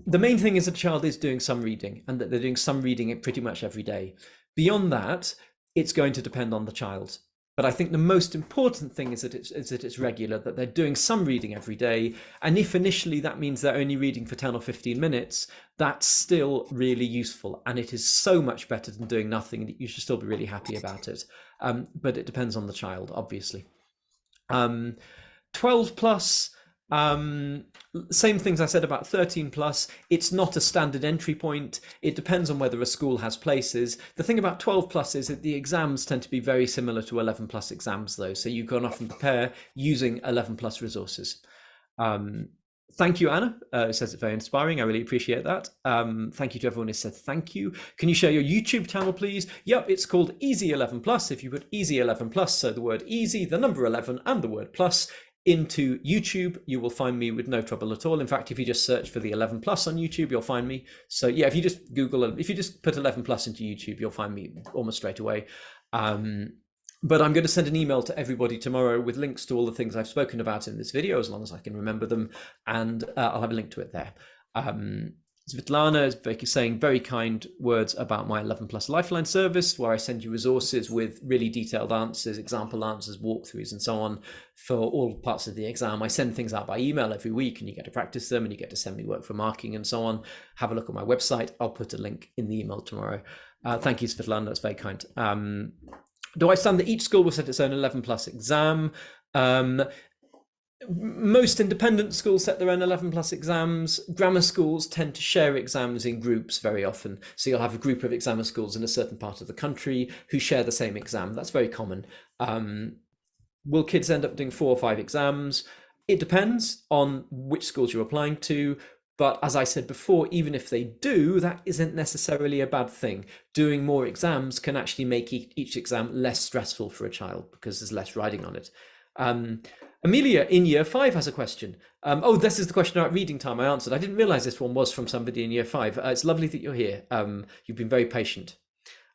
The main thing is that a child is doing some reading, and that they're doing some reading pretty much every day. Beyond that, it's going to depend on the child. But I think the most important thing is that it's regular, that they're doing some reading every day. And if initially that means they're only reading for 10 or 15 minutes, that's still really useful. And it is so much better than doing nothing, that you should still be really happy about it. But it depends on the child, obviously. 12 plus, same things I said about 13 plus. It's not a standard entry point. It depends on whether a school has places. The thing about 12 plus is that the exams tend to be very similar to 11 plus exams though. So you can often prepare using 11 plus resources. Thank you, Anna. It says it's very inspiring. I really appreciate that. Thank you to everyone who said thank you. Can you share your YouTube channel, please? Yep, it's called Easy 11 Plus. If you put Easy 11 Plus, so the word easy, the number 11 and the word plus, into YouTube, you will find me with no trouble at all. In fact, if you just search for the 11 plus on YouTube, you'll find me. So yeah, if you just if you just put 11 plus into YouTube, you'll find me almost straight away. But I'm going to send an email to everybody tomorrow with links to all the things I've spoken about in this video, as long as I can remember them, and I'll have a link to it there. Svetlana is saying very kind words about my 11 plus Lifeline service, where I send you resources with really detailed answers, example answers, walkthroughs, and so on for all parts of the exam. I send things out by email every week, and you get to practice them, and you get to send me work for marking and so on. Have a look at my website. I'll put a link in the email tomorrow. Thank you, Svetlana. That's very kind. Do I stand that each school will set its own 11 plus exam? Most independent schools set their own 11 plus exams. Grammar schools tend to share exams in groups very often. So you'll have a group of examiner schools in a certain part of the country who share the same exam. That's very common. Will kids end up doing 4 or 5 exams? It depends on which schools you're applying to. But as I said before, even if they do, that isn't necessarily a bad thing. Doing more exams can actually make each exam less stressful for a child because there's less riding on it. Amelia in year 5 has a question. Oh, this is the question about reading time I answered. I didn't realize this one was from somebody in year 5. It's lovely that you're here. You've been very patient.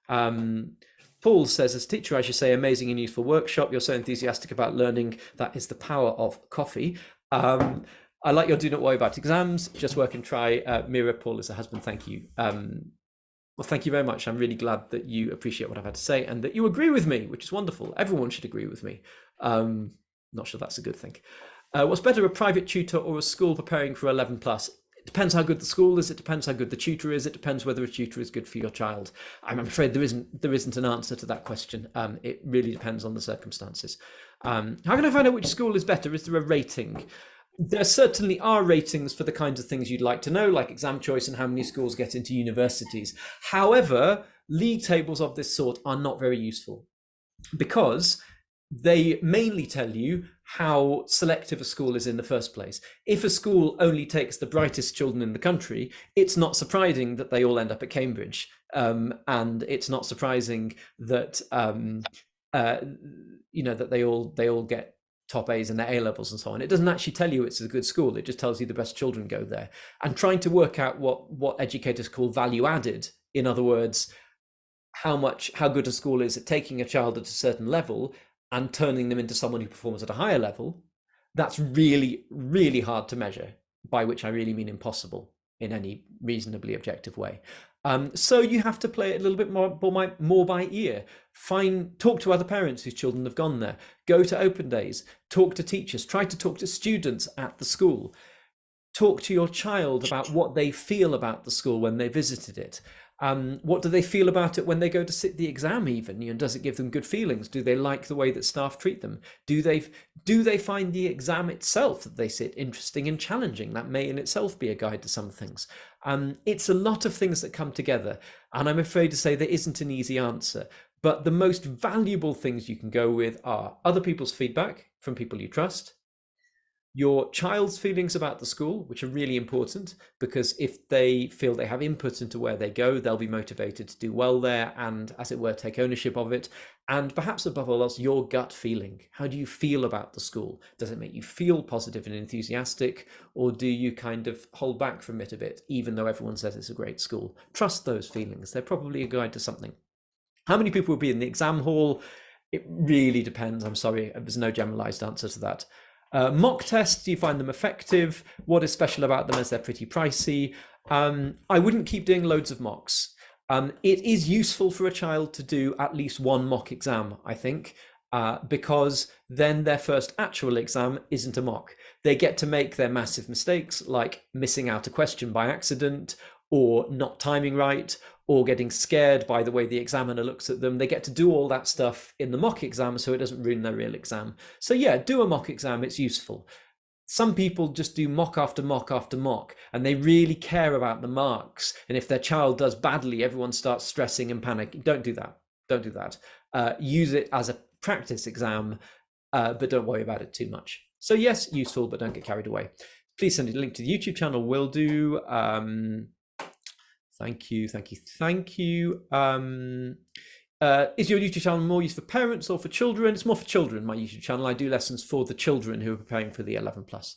Paul says, as a teacher, I should say, amazing and useful workshop. You're so enthusiastic about learning. That is the power of coffee. I like your do not worry about exams, just work and try. Mira, Paul is a husband. Thank you. Well, thank you very much. I'm really glad that you appreciate what I've had to say and that you agree with me, which is wonderful. Everyone should agree with me. Not sure that's a good thing. What's better, a private tutor or a school preparing for 11 plus? depends how good the school is. It depends how good the tutor is. It depends whether a tutor is good for your child. I'm afraid there isn't an answer to that question. It really depends on the circumstances. How can I find out which school is better? Is there a rating? There certainly are ratings for the kinds of things you'd like to know, like exam choice and how many schools get into universities. However, league tables of this sort are not very useful because they mainly tell you how selective a school is in the first place. If a school only takes the brightest children in the country, it's not surprising that they all end up at Cambridge. And it's not surprising that that they all get top A's in their A levels and so on. It doesn't actually tell you it's a good school. It just tells you the best children go there. And trying to work out what educators call value added, in other words, how good a school is at taking a child at a certain level and turning them into someone who performs at a higher level, that's really, really hard to measure, by which I really mean impossible in any reasonably objective way. So you have to play it a little bit more by ear. Talk to other parents whose children have gone there. Go to open days. Talk to teachers. Try to talk to students at the school. Talk to your child about what they feel about the school when they visited it. What do they feel about it when they go to sit the exam even? Does it give them good feelings? Do they like the way that staff treat them? Do they find the exam itself that they sit interesting and challenging? That may in itself be a guide to some things. It's a lot of things that come together, and I'm afraid to say there isn't an easy answer. But the most valuable things you can go with are other people's feedback from people you trust, your child's feelings about the school, which are really important, because if they feel they have input into where they go, they'll be motivated to do well there and, as it were, take ownership of it. And perhaps above all else, your gut feeling. How do you feel about the school? Does it make you feel positive and enthusiastic, or do you kind of hold back from it a bit, even though everyone says it's a great school? Trust those feelings. They're probably a guide to something. How many people will be in the exam hall? It really depends. I'm sorry, there's no generalized answer to that. Mock tests, do you find them effective? What is special about them as they're pretty pricey? I wouldn't keep doing loads of mocks. It is useful for a child to do at least one mock exam, I think, because then their first actual exam isn't a mock. They get to make their massive mistakes, like missing out a question by accident, or not timing right, or getting scared by the way the examiner looks at them. They get to do all that stuff in the mock exam so it doesn't ruin their real exam. So yeah, do a mock exam, it's useful. Some people just do mock after mock after mock, and they really care about the marks. And if their child does badly, everyone starts stressing and panicking. Don't do that. Don't do that. Use it as a practice exam, but don't worry about it too much. So yes, useful, but don't get carried away. Please send a link to the YouTube channel. Will do. Thank you. Is your YouTube channel more used for parents or for children? It's more for children, my YouTube channel. I do lessons for the children who are preparing for the 11 plus.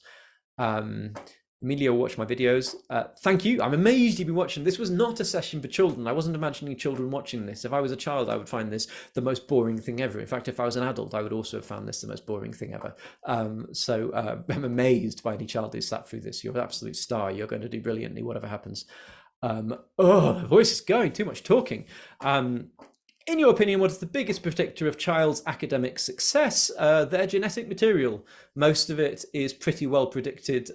Emilio watched my videos. Thank you. I'm amazed you've been watching. This was not a session for children. I wasn't imagining children watching this. If I was a child, I would find this the most boring thing ever. In fact, if I was an adult, I would also have found this the most boring thing ever. So I'm amazed by any child who sat through this. You're an absolute star. You're going to do brilliantly, whatever happens. My voice is going, too much talking. In your opinion, what is the biggest predictor of child's academic success? Their genetic material. Most of it is pretty well predicted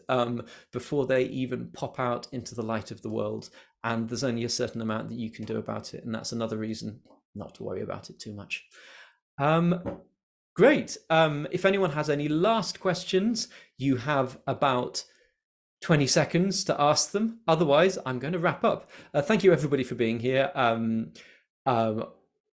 before they even pop out into the light of the world. And there's only a certain amount that you can do about it. And that's another reason not to worry about it too much. Great. If anyone has any last questions, you have about 20 seconds to ask them. Otherwise, I'm going to wrap up. Thank you, everybody, for being here.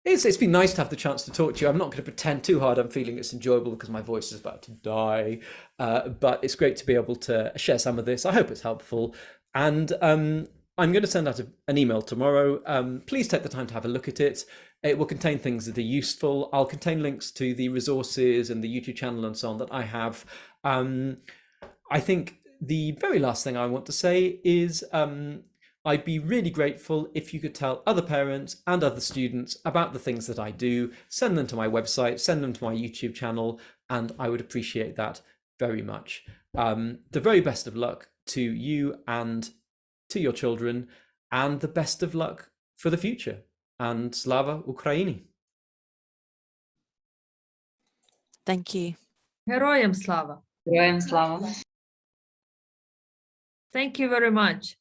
It's been nice to have the chance to talk to you. I'm not going to pretend too hard I'm feeling it's enjoyable because my voice is about to die. But it's great to be able to share some of this. I hope it's helpful. And I'm going to send out an email tomorrow. Please take the time to have a look at it. It will contain things that are useful. I'll contain links to the resources and the YouTube channel and so on that I have. I think the very last thing I want to say is I'd be really grateful if you could tell other parents and other students about the things that I do. Send them to my website, send them to my YouTube channel, and I would appreciate that very much. The very best of luck to you and to your children, and the best of luck for the future. And Slava Ukraini. Thank you. Героям слава! Героям слава! Thank you very much.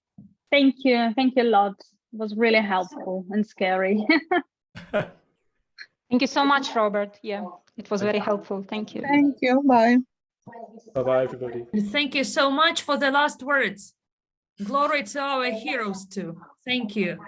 Thank you a lot. It was really helpful and scary. Thank you so much, Robert. Yeah, it was very helpful. Thank you. Thank you. Bye. Bye-bye, everybody. Thank you so much for the last words. Glory to our heroes too. Thank you.